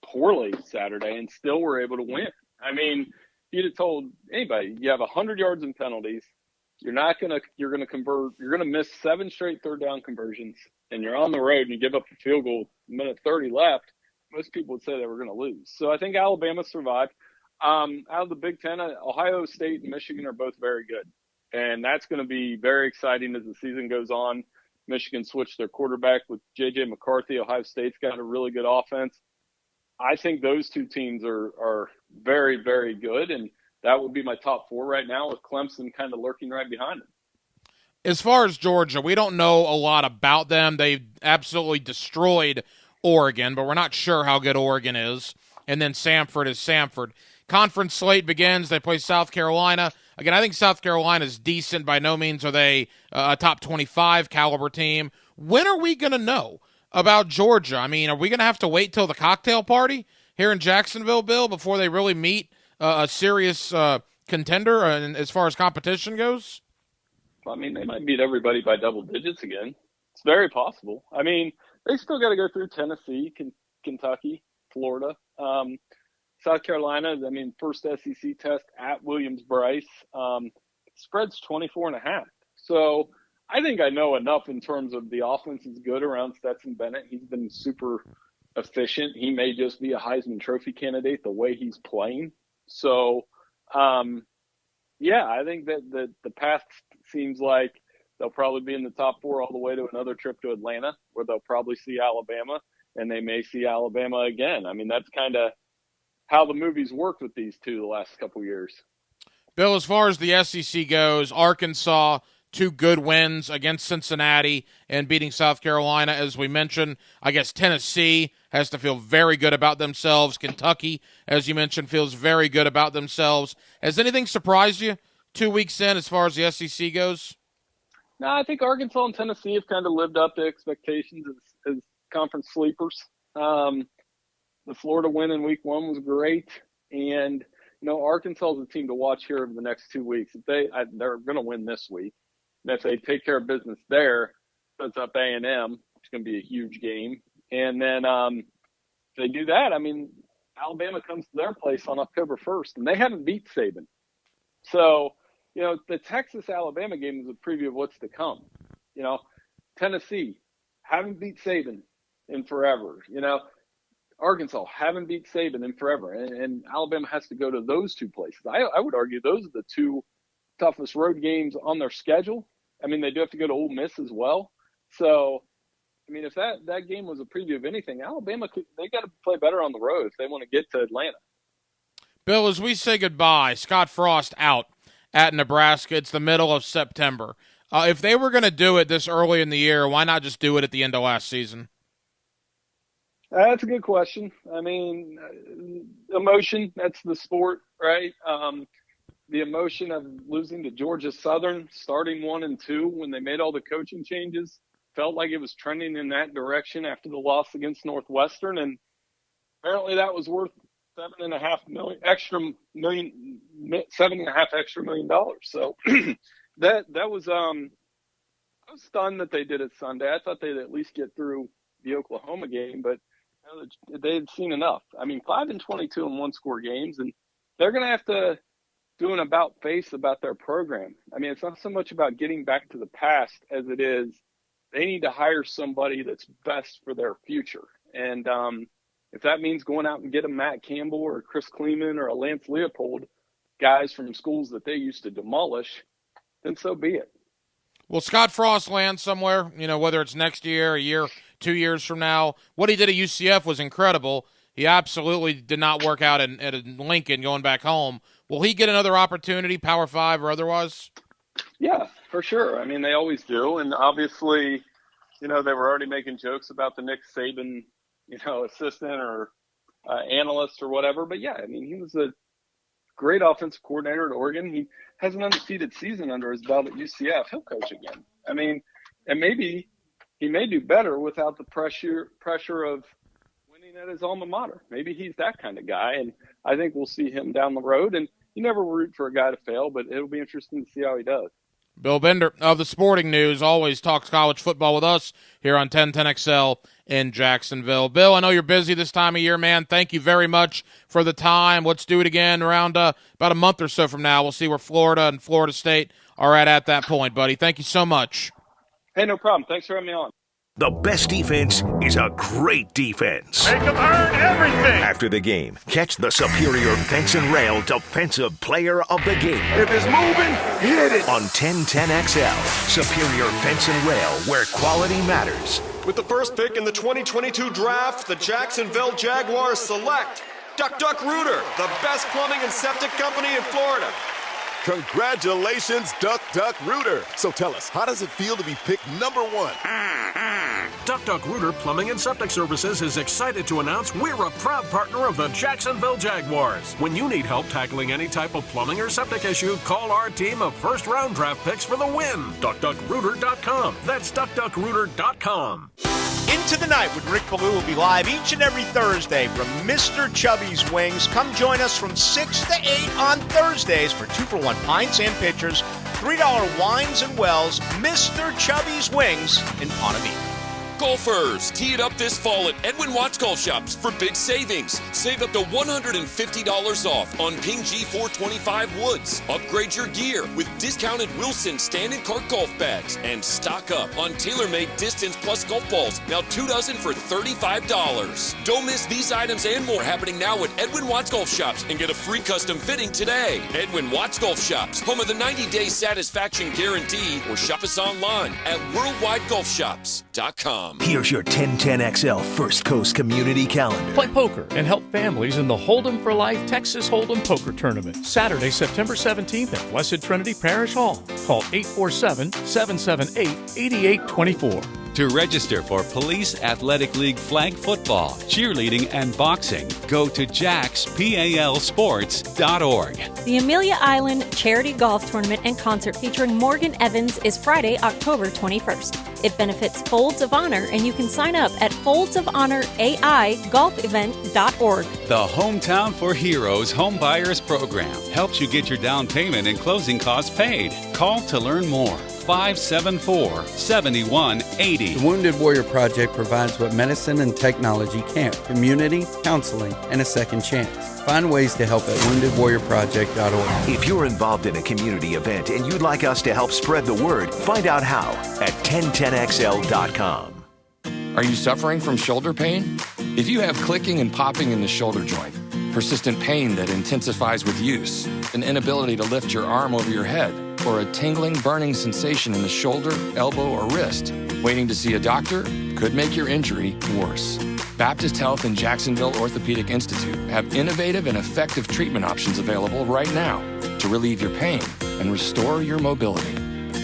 poorly Saturday and still were able to win. I mean, if you'd have told anybody you have 100 yards in penalties, you're gonna miss 7 straight third down conversions, and you're on the road and you give up a field goal, minute 30 left, most people would say they were going to lose. So I think Alabama survived. Out of the Big Ten, Ohio State and Michigan are both very good. And that's going to be very exciting as the season goes on. Michigan switched their quarterback with J.J. McCarthy. Ohio State's got a really good offense. I think those two teams are very, very good, and that would be my top 4 right now, with Clemson kind of lurking right behind them. As far as Georgia, we don't know a lot about them. They absolutely destroyed Oregon, but we're not sure how good Oregon is. And then Samford is Samford. Conference slate begins. They play South Carolina. Again, I think South Carolina is decent. By no means are they a top 25 caliber team. When are we going to know about Georgia? I mean, are we going to have to wait till the cocktail party here in Jacksonville, Bill, before they really meet a serious contender as far as competition goes? I mean, they might beat everybody by double digits again. It's very possible. I mean, they still got to go through Tennessee, Kentucky, Florida. South Carolina, I mean, first SEC test at Williams-Brice. Spread's 24.5. So I think I know enough in terms of the offense is good around Stetson Bennett. He's been super efficient. He may just be a Heisman Trophy candidate the way he's playing. So, yeah, I think that the path seems like they'll probably be in the top 4 all the way to another trip to Atlanta, where they'll probably see Alabama, and they may see Alabama again. I mean, that's kind of how the movies worked with these two the last couple years. Bill, as far as the SEC goes, Arkansas, 2 good wins against Cincinnati and beating South Carolina, as we mentioned. I guess Tennessee has to feel very good about themselves. Kentucky, as you mentioned, feels very good about themselves. Has anything surprised you 2 weeks in as far as the SEC goes? No, I think Arkansas and Tennessee have kind of lived up to expectations as conference sleepers. The Florida win in week 1 was great. And, you know, Arkansas is a team to watch here over the next 2 weeks. If they're going to win this week. And if they take care of business there, sets up A&M, it's going to be a huge game. And then if they do that, I mean, Alabama comes to their place on October 1st, and they haven't beat Saban. So, you know, the Texas-Alabama game is a preview of what's to come. You know, Tennessee haven't beat Saban in forever. You know, Arkansas haven't beat Saban in forever. And Alabama has to go to those 2 places. I would argue those are the 2 toughest road games on their schedule. I mean, they do have to go to Ole Miss as well. So, I mean, if that game was a preview of anything, Alabama, they got to play better on the road if they want to get to Atlanta. Bill, as we say goodbye, Scott Frost out at Nebraska. It's the middle of September. If they were going to do it this early in the year, why not just do it at the end of last season? That's a good question. I mean, emotion, that's the sport, right? The emotion of losing to Georgia Southern, starting 1-2 when they made all the coaching changes, felt like it was trending in that direction after the loss against Northwestern. And apparently that was worth $7.5 extra million. So that was, I was stunned that they did it Sunday. I thought they'd at least get through the Oklahoma game, but they had seen enough. I mean, 5-22 in 1-score games, and they're going to have to do an about face about their program. I mean, it's not so much about getting back to the past as it is they need to hire somebody that's best for their future. And if that means going out and get a Matt Campbell or a Chris Kleeman or a Lance Leopold, guys from schools that they used to demolish, then so be it. Will Scott Frost land somewhere, you know, whether it's next year, a year, 2 years from now? What he did at UCF was incredible. He absolutely did not work out at Lincoln going back home. Will he get another opportunity, Power 5 or otherwise? Yeah, for sure. I mean, they always do. And obviously, you know, they were already making jokes about the Nick Saban, you know, assistant or analyst or whatever. But, yeah, I mean, he was a great offensive coordinator at Oregon. He has an undefeated season under his belt at UCF. He'll coach again. I mean, and maybe he may do better without the pressure of winning at his alma mater. Maybe he's that kind of guy, and I think we'll see him down the road. And you never root for a guy to fail, but it'll be interesting to see how he does. Bill Bender of the Sporting News always talks college football with us here on 1010XL in Jacksonville. Bill, I know you're busy this time of year, man. Thank you very much for the time. Let's do it again around about a month or so from now. We'll see where Florida and Florida State are at that point, buddy. Thank you so much. Hey, no problem. Thanks for having me on. The best defense is a great defense. Make them earn everything. After the game, catch the Superior Fence and Rail Defensive Player of the Game. If it's moving, hit it. On 1010XL, Superior Fence and Rail, where quality matters. With the first pick in the 2022 draft, the Jacksonville Jaguars select Duck Duck Rooter, the best plumbing and septic company in Florida. Congratulations, Duck Duck Rooter. So tell us, how does it feel to be picked number one? Duck Duck Rooter Plumbing and Septic Services is excited to announce we're a proud partner of the Jacksonville Jaguars. When you need help tackling any type of plumbing or septic issue, call our team of first-round draft picks for the win. DuckDuckRooter.com. That's DuckDuckRooter.com. Into the Night with Rick Ballou will be live each and every Thursday from Mr. Chubby's Wings. Come join us from 6 to 8 on Thursdays for 2-for-1 pints and pitchers, $3 wines and wells, Mr. Chubby's Wings in Ponte Vedra. Golfers, tee it up this fall at Edwin Watts Golf Shops for big savings. Save up to $150 off on Ping G425 woods. Upgrade your gear with discounted Wilson stand and cart golf bags. And stock up on TaylorMade Distance Plus golf balls. Now 2 dozen for $35. Don't miss these items and more happening now at Edwin Watts Golf Shops and get a free custom fitting today. Edwin Watts Golf Shops, home of the 90-day satisfaction guarantee, or shop us online at worldwidegolfshops.com. Here's your 1010XL First Coast Community Calendar. Play poker and help families in the Hold'em for Life Texas Hold'em Poker Tournament. Saturday, September 17th at Blessed Trinity Parish Hall. Call 847-778-8824. To register for Police Athletic League flag football, cheerleading, and boxing, go to jaxpalsports.org. The Amelia Island Charity Golf Tournament and Concert featuring Morgan Evans is Friday, October 21st. It benefits Folds of Honor, and you can sign up at foldsofhonoraigolfevent.org. The Hometown for Heroes Home Buyers Program helps you get your down payment and closing costs paid. Call to learn more. 574-7180. The Wounded Warrior Project provides what medicine and technology can't: community, counseling, and a second chance. Find ways to help at woundedwarriorproject.org. If you're involved in a community event and you'd like us to help spread the word, find out how at 1010XL.com. Are you suffering from shoulder pain? If you have clicking and popping in the shoulder joint, persistent pain that intensifies with use, an inability to lift your arm over your head, or a tingling, burning sensation in the shoulder, elbow, or wrist, waiting to see a doctor could make your injury worse. Baptist Health and Jacksonville Orthopedic Institute have innovative and effective treatment options available right now to relieve your pain and restore your mobility.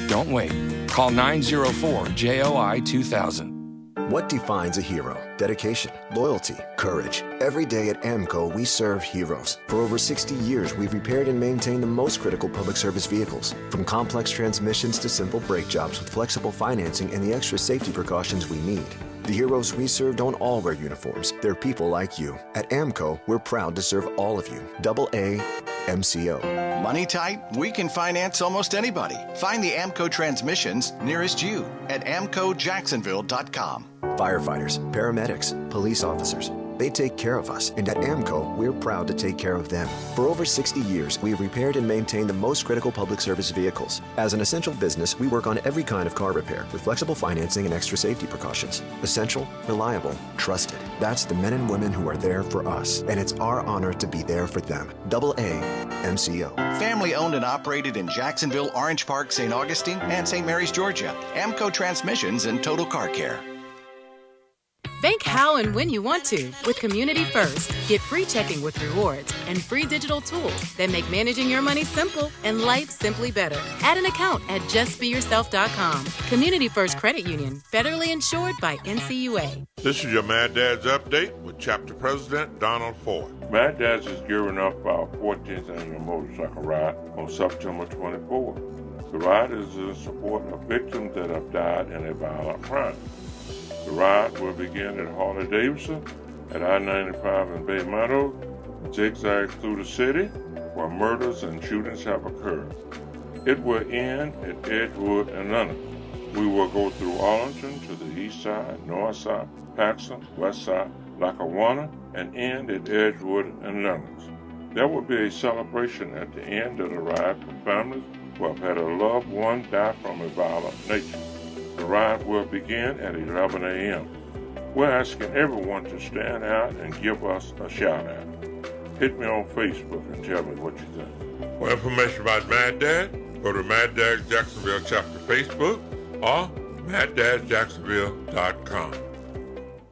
Don't wait. Call 904-JOI-2000. What defines a hero? Dedication, loyalty, courage. Every day at AMCO, we serve heroes. For over 60 years, we've repaired and maintained the most critical public service vehicles. From complex transmissions to simple brake jobs with flexible financing and the extra safety precautions we need. The heroes we serve don't all wear uniforms. They're people like you. At AMCO, we're proud to serve all of you. AA MCO. Money tight? We can finance almost anybody. Find the AMCO transmissions nearest you at amcojacksonville.com. Firefighters, paramedics, police officers. They take care of us, and at AMCO, we're proud to take care of them. For over 60 years, we've repaired and maintained the most critical public service vehicles. As an essential business, we work on every kind of car repair with flexible financing and extra safety precautions. Essential, reliable, trusted. That's the men and women who are there for us, and it's our honor to be there for them. AA MCO. Family owned and operated in Jacksonville, Orange Park, St. Augustine, and St. Mary's, Georgia. AMCO Transmissions and Total Car Care. Bank how and when you want to with Community First. Get free checking with rewards and free digital tools that make managing your money simple and life simply better. Add an account at justbeyourself.com. Community First Credit Union, federally insured by NCUA. This is your Mad Dad's Update with Chapter President Donald Ford. Mad Dad's is gearing up for our 14th annual motorcycle ride on September 24th. The ride is in support of victims that have died in a violent crime. The ride will begin at Harley-Davidson at I-95 in Bay Meadows, zigzags through the city where murders and shootings have occurred. It will end at Edgewood and London. We will go through Arlington to the east side, north side, Paxton, west side, Lackawanna, and end at Edgewood and London. There will be a celebration at the end of the ride for families who have had a loved one die from a violent nature. The ride will begin at 11 a.m. We're asking everyone to stand out and give us a shout-out. Hit me on Facebook and tell me what you think. For information about Mad Dad, go to Mad Dad Jacksonville Chapter Facebook or matt-jacksonville.com.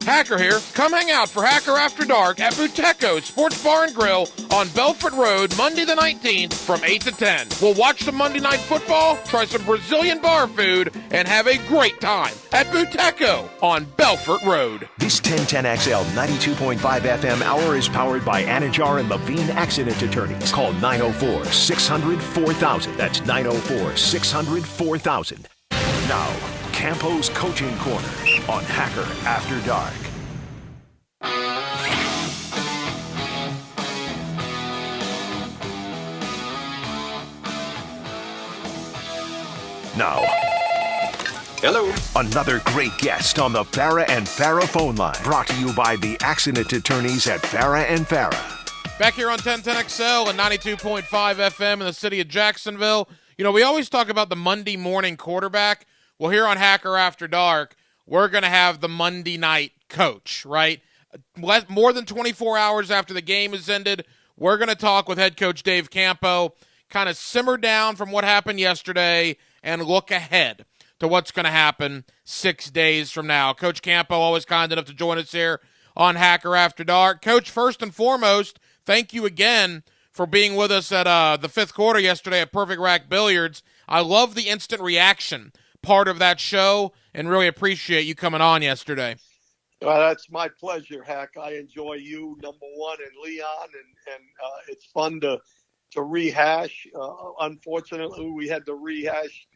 Hacker here. Come hang out for Hacker After Dark at Buteco Sports Bar and Grill on Belfort Road, Monday the 19th from 8 to 10. We'll watch some Monday Night Football, try some Brazilian bar food, and have a great time at Buteco on Belfort Road. This 1010XL 92.5 FM hour is powered by Anajar and Levine Accident Attorneys. Call 904-600-4000. That's 904-600-4000. Now, Campo's Coaching Corner on Hacker After Dark. Now, hello. Another great guest on the Farah and Farah phone line. Brought to you by the Accident Attorneys at Farah and Farah. Back here on 1010XL and 92.5 FM in the city of Jacksonville. You know, we always talk about the Monday morning quarterback. Well, here on Hacker After Dark, we're going to have the Monday night coach, right? More than 24 hours after the game has ended, we're going to talk with head coach Dave Campo, kind of simmer down from what happened yesterday and look ahead to what's going to happen 6 days from now. Coach Campo, always kind enough to join us here on Hacker After Dark. Coach, first and foremost, thank you again for being with us at the fifth quarter yesterday at Perfect Rack Billiards. I love the instant reaction part of that show and really appreciate you coming on yesterday. That's my pleasure, Hack. I enjoy you, number one, and Leon, and it's fun to rehash. Unfortunately, we had to rehash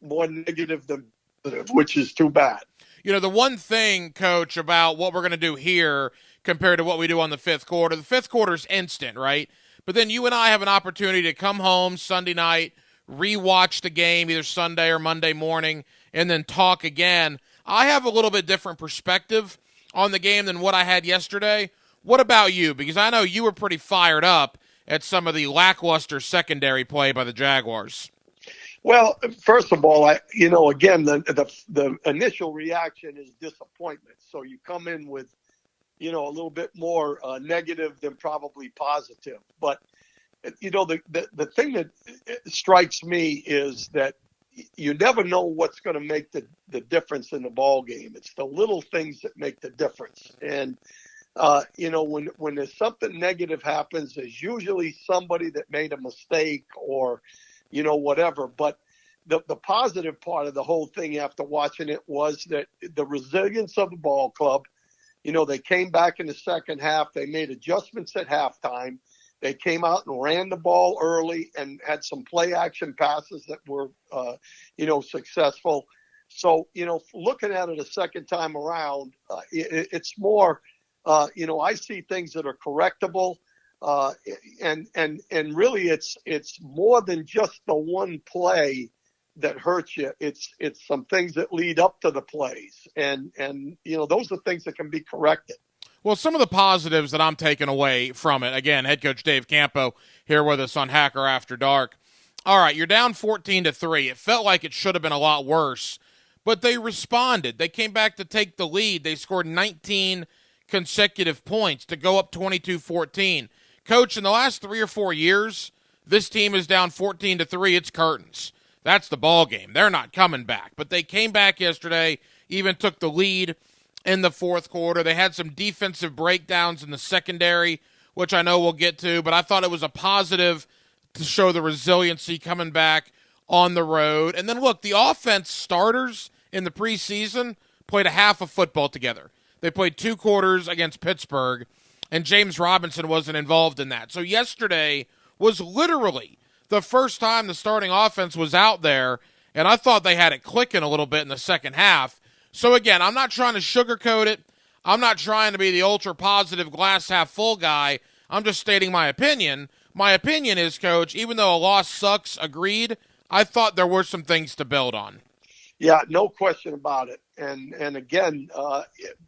more negative than positive, which is too bad. You know, the one thing, Coach, about what we're going to do here compared to what we do on the fifth quarter is instant, right? But then you and I have an opportunity to come home Sunday night, rewatch the game either Sunday or Monday morning, and then talk again. I have a little bit different perspective on the game than what I had yesterday. What about you? Because I know you were pretty fired up at some of the lackluster secondary play by the Jaguars. Well, first of all, again, the initial reaction is disappointment. So you come in with, a little bit more negative than probably positive. But, the thing that strikes me is that you never know what's going to make the difference in the ball game. It's the little things that make the difference. And, when there's something negative happens, there's usually somebody that made a mistake or, whatever. But the positive part of the whole thing after watching it was that the resilience of the ball club, they came back in the second half. They made adjustments at halftime. They came out and ran the ball early and had some play action passes that were, successful. So, looking at it a second time around, it's more, I see things that are correctable. And really it's more than just the one play that hurts you. It's some things that lead up to the plays. And those are things that can be corrected. Well, some of the positives that I'm taking away from it, again, head coach Dave Campo here with us on Hacker After Dark. All right, you're down 14-3. It felt like it should have been a lot worse, but they responded. They came back to take the lead. They scored 19 consecutive points to go up 22-14. Coach, in the last 3 or 4 years, this team is down 14-3. It's curtains. That's the ball game. They're not coming back. But they came back yesterday, even took the lead in the fourth quarter. They had some defensive breakdowns in the secondary, which I know we'll get to, but I thought it was a positive to show the resiliency coming back on the road. And then, look, the offense starters in the preseason played a half of football together. They played 2 quarters against Pittsburgh, and James Robinson wasn't involved in that. So yesterday was literally the first time the starting offense was out there, and I thought they had it clicking a little bit in the second half. So, again, I'm not trying to sugarcoat it. I'm not trying to be the ultra-positive glass-half-full guy. I'm just stating my opinion. My opinion is, Coach, even though a loss sucks, agreed, I thought there were some things to build on. Yeah, no question about it. And again,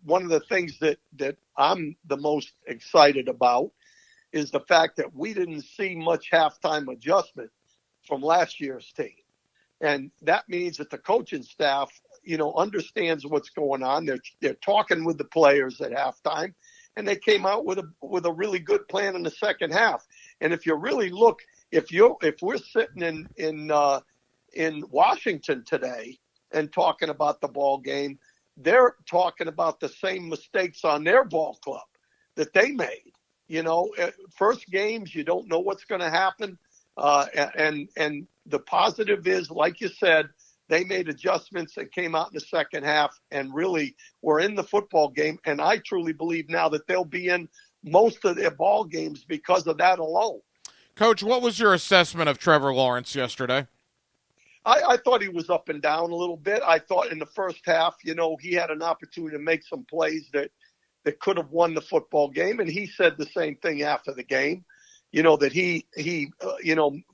one of the things that I'm the most excited about is the fact that we didn't see much halftime adjustment from last year's team. And that means that the coaching staff, understands what's going on. They're talking with the players at halftime, and they came out with a really good plan in the second half. And if you really look, if we're sitting in Washington today, and talking about the ball game. They're talking about the same mistakes on their ball club that they made. You know, first games, you don't know what's going to happen. And the positive is, like you said, they made adjustments that came out in the second half and really were in the football game. And I truly believe now that they'll be in most of their ball games because of that alone. Coach, what was your assessment of Trevor Lawrence yesterday? I thought he was up and down a little bit. I thought in the first half, you know, he had an opportunity to make some plays that could have won the football game. And he said the same thing after the game, you know, that he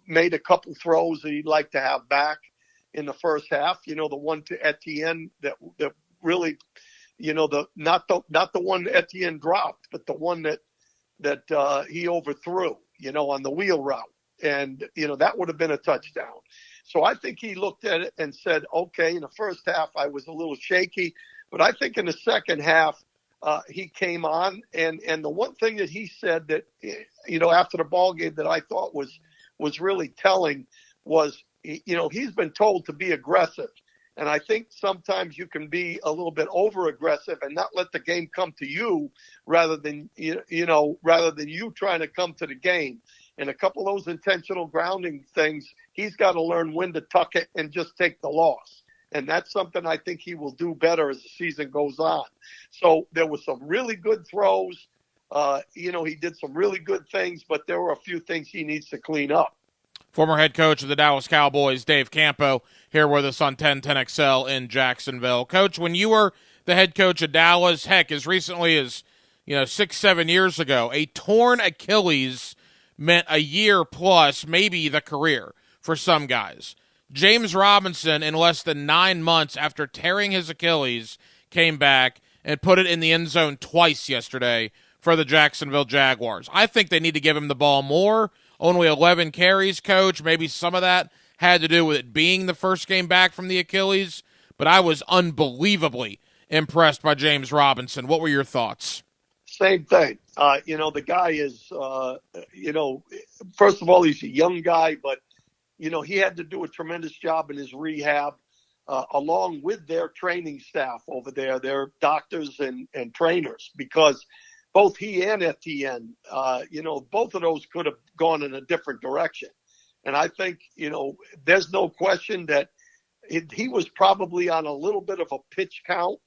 made a couple throws that he'd like to have back in the first half. You know, the one to Etienne that really, you know, not the one Etienne dropped, but the one that he overthrew, you know, on the wheel route. And, you know, that would have been a touchdown. So I think he looked at it and said, okay, in the first half, I was a little shaky, but I think in the second half, he came on. And the one thing that he said that, you know, after the ball game that I thought was really telling was, you know, he's been told to be aggressive. And I think sometimes you can be a little bit over aggressive and not let the game come to you rather than you trying to come to the game. And a couple of those intentional grounding things, he's got to learn when to tuck it and just take the loss. And that's something I think he will do better as the season goes on. So there were some really good throws. You know, he did some really good things, but there were a few things he needs to clean up. Former head coach of the Dallas Cowboys, Dave Campo, here with us on 1010XL in Jacksonville. Coach, when you were the head coach of Dallas, heck, as recently as, 6-7 years ago, a torn Achilles meant a year plus, maybe the career for some guys. James Robinson, in less than 9 months after tearing his Achilles, came back and put it in the end zone twice yesterday for the Jacksonville Jaguars. I think they need to give him the ball more. Only 11 carries, Coach. Maybe some of that had to do with it being the first game back from the Achilles, but I was unbelievably impressed by James Robinson. What were your thoughts? Same thing. The guy is, first of all, he's a young guy, but, he had to do a tremendous job in his rehab, along with their training staff over there, their doctors and trainers, because both he and Etienne, both of those could have gone in a different direction. And I think, there's no question that he was probably on a little bit of a pitch count.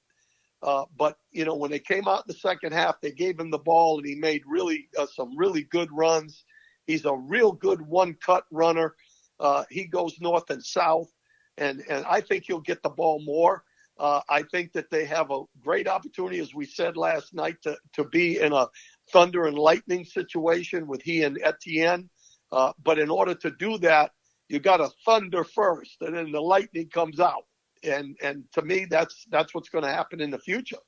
But when they came out in the second half, they gave him the ball and he made really some really good runs. He's a real good one-cut runner. He goes north and south, and I think he'll get the ball more. I think that they have a great opportunity, as we said last night, to be in a thunder and lightning situation with he and Etienne. But in order to do that, you got to thunder first, and then the lightning comes out. And to me, that's what's going to happen in the future.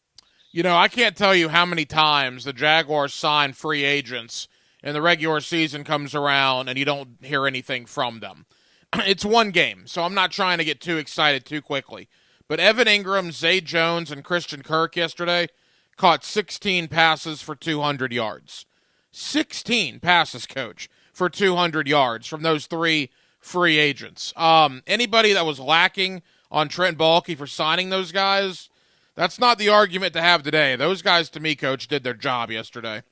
I can't tell you how many times the Jaguars sign free agents and the regular season comes around and you don't hear anything from them. It's one game, so I'm not trying to get too excited too quickly. But Evan Ingram, Zay Jones, and Christian Kirk yesterday caught 16 passes for 200 yards. 16 passes, Coach, for 200 yards from those three free agents. Anybody that was lacking on Trent Baalke for signing those guys, that's not the argument to have today. Those guys, to me, Coach, did their job yesterday.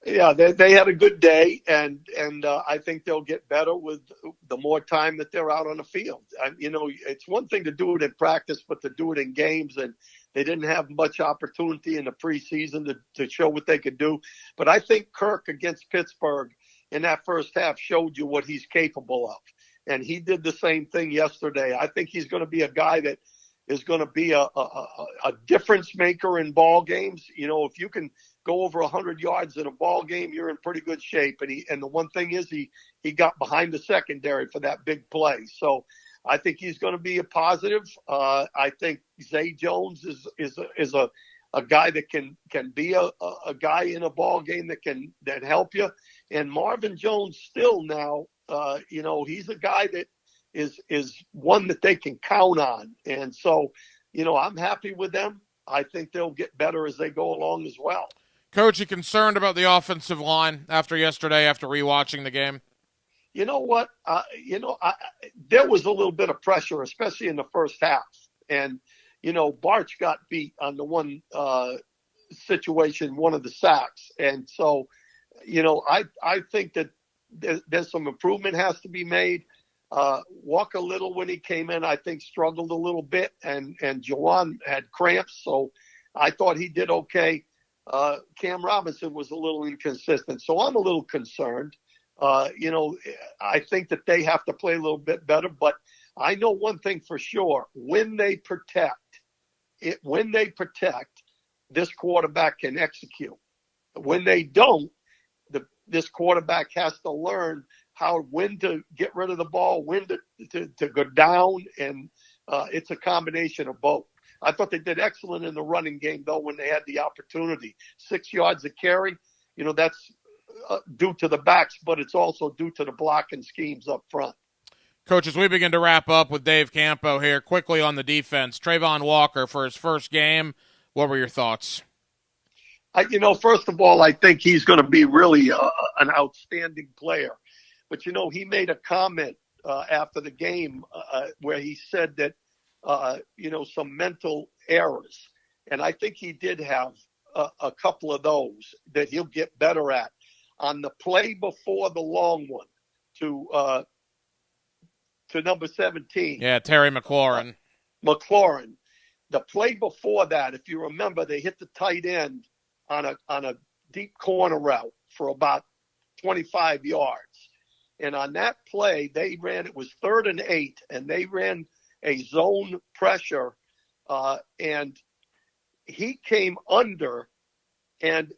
Yeah, they had a good day, and I think they'll get better with the more time that they're out on the field. It's one thing to do it in practice, but to do it in games, and they didn't have much opportunity in the preseason to show what they could do. But I think Kirk against Pittsburgh in that first half showed you what he's capable of. And he did the same thing yesterday. I think he's going to be a guy that is going to be a difference maker in ball games. If you can go over 100 yards in a ball game, you're in pretty good shape. And the one thing is he got behind the secondary for that big play. So I think he's going to be a positive. I think Zay Jones is a guy that can be a guy in a ball game that help you. And Marvin Jones still now, he's a guy that is one that they can count on. And so, I'm happy with them. I think they'll get better as they go along as well. Coach, you concerned about the offensive line after yesterday, after rewatching the game? You know what? There was a little bit of pressure, especially in the first half. And, Barch got beat on the one situation, one of the sacks. And so, I think that there's some improvement has to be made. Walker Little, when he came in, I think struggled a little bit, and Juwan had cramps, so I thought he did okay. Cam Robinson was a little inconsistent, so I'm a little concerned. I think that they have to play a little bit better, but I know one thing for sure: when they protect, this quarterback can execute. When they don't, this quarterback has to learn when to get rid of the ball, when to go down, and it's a combination of both. I thought they did excellent in the running game, though, when they had the opportunity. 6 yards of carry, that's due to the backs, but it's also due to the blocking schemes up front. Coach, as we begin to wrap up with Dave Campo here, quickly on the defense, Travon Walker for his first game, what were your thoughts? First of all, I think he's going to be really an outstanding player. But, he made a comment after the game where he said that, some mental errors. And I think he did have a couple of those that he'll get better at. On the play before the long one to number 17. Yeah, Terry McLaurin. The play before that, if you remember, they hit the tight end on a deep corner route for about 25 yards. And on that play, it was 3rd and 8, and they ran a zone pressure, and he came under, and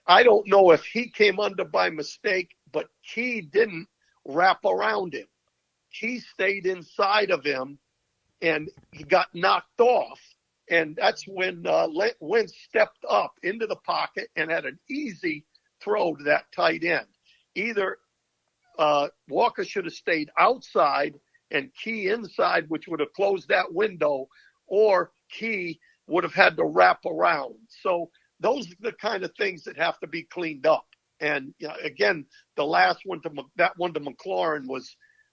I don't know if he came under by mistake, but Key didn't wrap around him. Key stayed inside of him, and he got knocked off. And that's when Wentz stepped up into the pocket and had an easy throw to that tight end. Either Walker should have stayed outside and Key inside, which would have closed that window, or Key would have had to wrap around. So those are the kind of things that have to be cleaned up. And again, the last one to McLaurin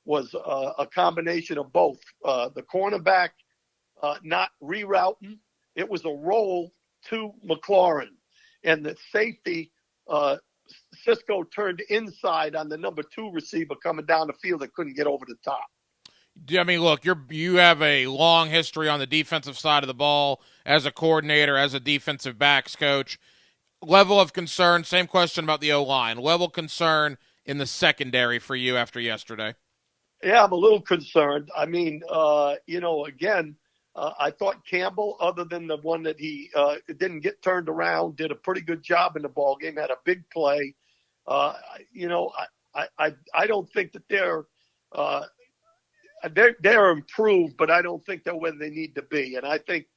was a combination of both. The cornerback not rerouting. It was a roll to McLaurin. And the safety, Cisco turned inside on the number 2 receiver coming down the field that couldn't get over the top. I mean, look, you have a long history on the defensive side of the ball as a coordinator, as a defensive backs coach. Level of concern, same question about the O-line. Level of concern in the secondary for you after yesterday. Yeah, I'm a little concerned. I mean, again, I thought Campbell, other than the one that he didn't get turned around, did a pretty good job in the ball game, had a big play. I don't think that they're improved, but I don't think they're where they need to be. And I think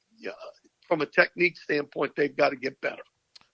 from a technique standpoint, they've got to get better.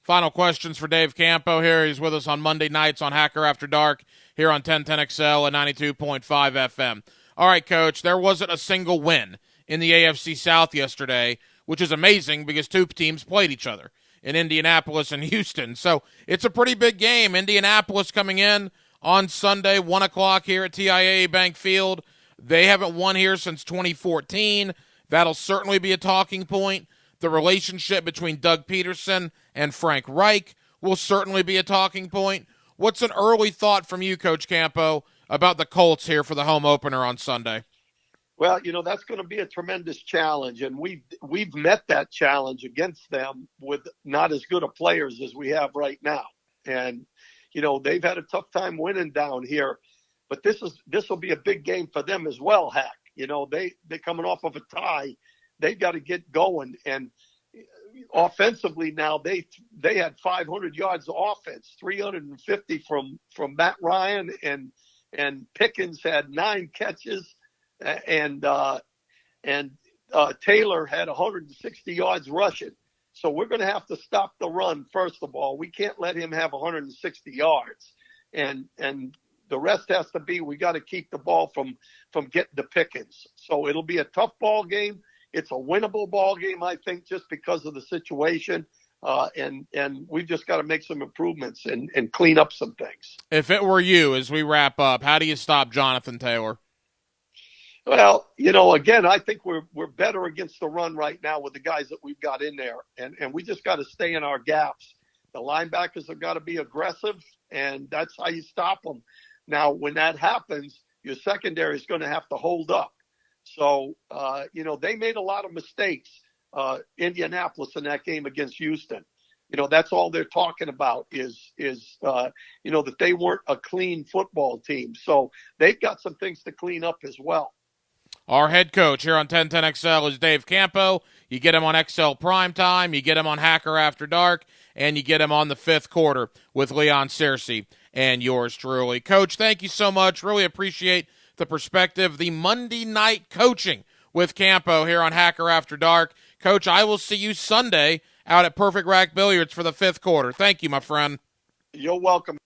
Final questions for Dave Campo here. He's with us on Monday nights on Hacker After Dark here on 1010XL and 92.5 FM. All right, Coach, there wasn't a single win in the AFC South yesterday, which is amazing because 2 teams played each other in Indianapolis and Houston. So it's a pretty big game. Indianapolis coming in on Sunday, 1 o'clock here at TIAA Bank Field. They haven't won here since 2014. That'll certainly be a talking point. The relationship between Doug Peterson and Frank Reich will certainly be a talking point. What's an early thought from you, Coach Campo, about the Colts here for the home opener on Sunday? Well, that's going to be a tremendous challenge, and we've met that challenge against them with not as good of players as we have right now. And, they've had a tough time winning down here, but this will be a big game for them as well, Hack. They're coming off of a tie. They've got to get going. And offensively now, they had 500 yards of offense, 350 from Matt Ryan, and Pickens had 9 catches. And Taylor had 160 yards rushing. So we're going to have to stop the run, first of all. We can't let him have 160 yards. And the rest has to be, we got to keep the ball from getting to Pickens. So it'll be a tough ball game. It's a winnable ball game, I think, just because of the situation. And we've just got to make some improvements and clean up some things. If it were you, as we wrap up, how do you stop Jonathan Taylor? Well, again, I think we're better against the run right now with the guys that we've got in there, and we just got to stay in our gaps. The linebackers have got to be aggressive, and that's how you stop them. Now, when that happens, your secondary is going to have to hold up. So, they made a lot of mistakes, Indianapolis, in that game against Houston. That's all they're talking about is that they weren't a clean football team. So they've got some things to clean up as well. Our head coach here on 1010XL is Dave Campo. You get him on XL Primetime, you get him on Hacker After Dark, and you get him on the fifth quarter with Leon Searcy and yours truly. Coach, thank you so much. Really appreciate the perspective, the Monday night coaching with Campo here on Hacker After Dark. Coach, I will see you Sunday out at Perfect Rack Billiards for the fifth quarter. Thank you, my friend. You're welcome.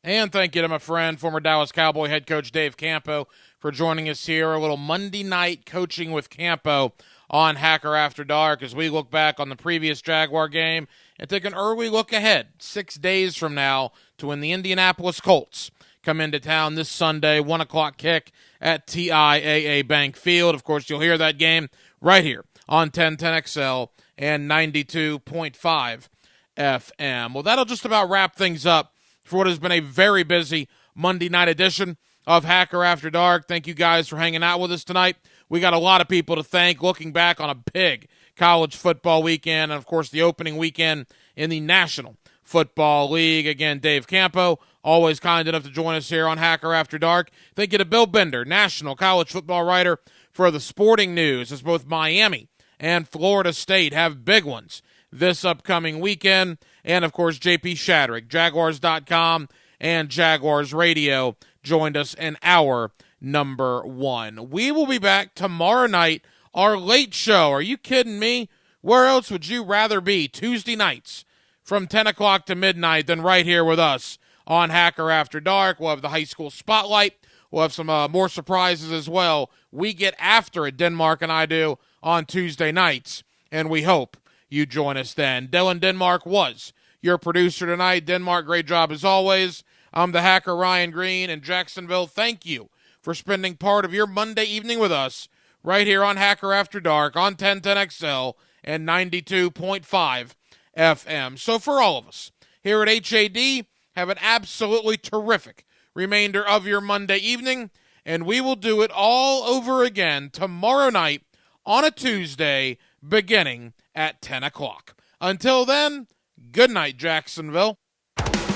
And thank you to my friend, former Dallas Cowboy head coach Dave Campo, for joining us here. A little Monday night coaching with Campo on Hacker After Dark as we look back on the previous Jaguar game and take an early look ahead 6 days from now to when the Indianapolis Colts come into town this Sunday, 1 o'clock kick at TIAA Bank Field. Of course, you'll hear that game right here on 1010XL and 92.5 FM. Well, that'll just about wrap things up for what has been a very busy Monday night edition of Hacker After Dark. Thank you guys for hanging out with us tonight. We got a lot of people to thank, looking back on a big college football weekend and, of course, the opening weekend in the National Football League. Again, Dave Campo, always kind enough to join us here on Hacker After Dark. Thank you to Bill Bender, national college football writer for the Sporting News, as both Miami and Florida State have big ones this upcoming weekend. And, of course, J.P. Shadrick, Jaguars.com and Jaguars Radio, joined us in hour number 1. We will be back tomorrow night, our late show. Are you kidding me? Where else would you rather be Tuesday nights from 10 o'clock to midnight than right here with us on Hacker After Dark? We'll have the high school spotlight. We'll have some more surprises as well. We get after it, Denmark and I do, on Tuesday nights, and we hope you join us then. Dylan Denmark was your producer tonight. Denmark, great job as always. I'm the Hacker Ryan Green in Jacksonville. Thank you for spending part of your Monday evening with us right here on Hacker After Dark on 1010XL and 92.5 FM. So for all of us here at HAD, have an absolutely terrific remainder of your Monday evening, and we will do it all over again tomorrow night on a Tuesday beginning at 10 o'clock. Until then, good night, Jacksonville.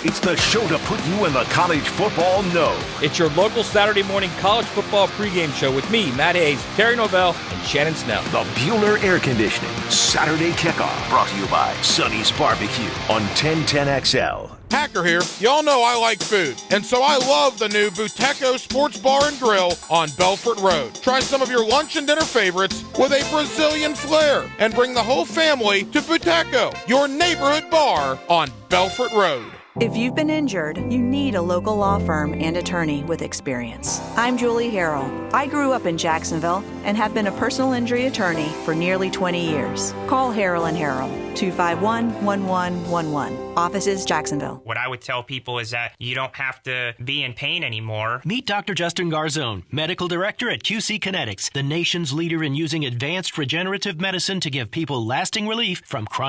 It's the show to put you in the college football know. It's your local Saturday morning college football pregame show with me, Matt Hayes, Terry Novell, and Shannon Snell. The Bueller Air Conditioning Saturday Kickoff, brought to you by Sonny's Barbecue on 1010XL. Hacker here. Y'all know I like food, and so I love the new Buteco Sports Bar and Grill on Belfort Road. Try some of your lunch and dinner favorites with a Brazilian flair, and bring the whole family to Buteco, your neighborhood bar on Belfort Road. If you've been injured, you need a local law firm and attorney with experience. I'm Julie Harrell. I grew up in Jacksonville and have been a personal injury attorney for nearly 20 years. Call Harrell & Harrell, 251-1111. Offices, Jacksonville. What I would tell people is that you don't have to be in pain anymore. Meet Dr. Justin Garzone, Medical Director at QC Kinetics, the nation's leader in using advanced regenerative medicine to give people lasting relief from chronic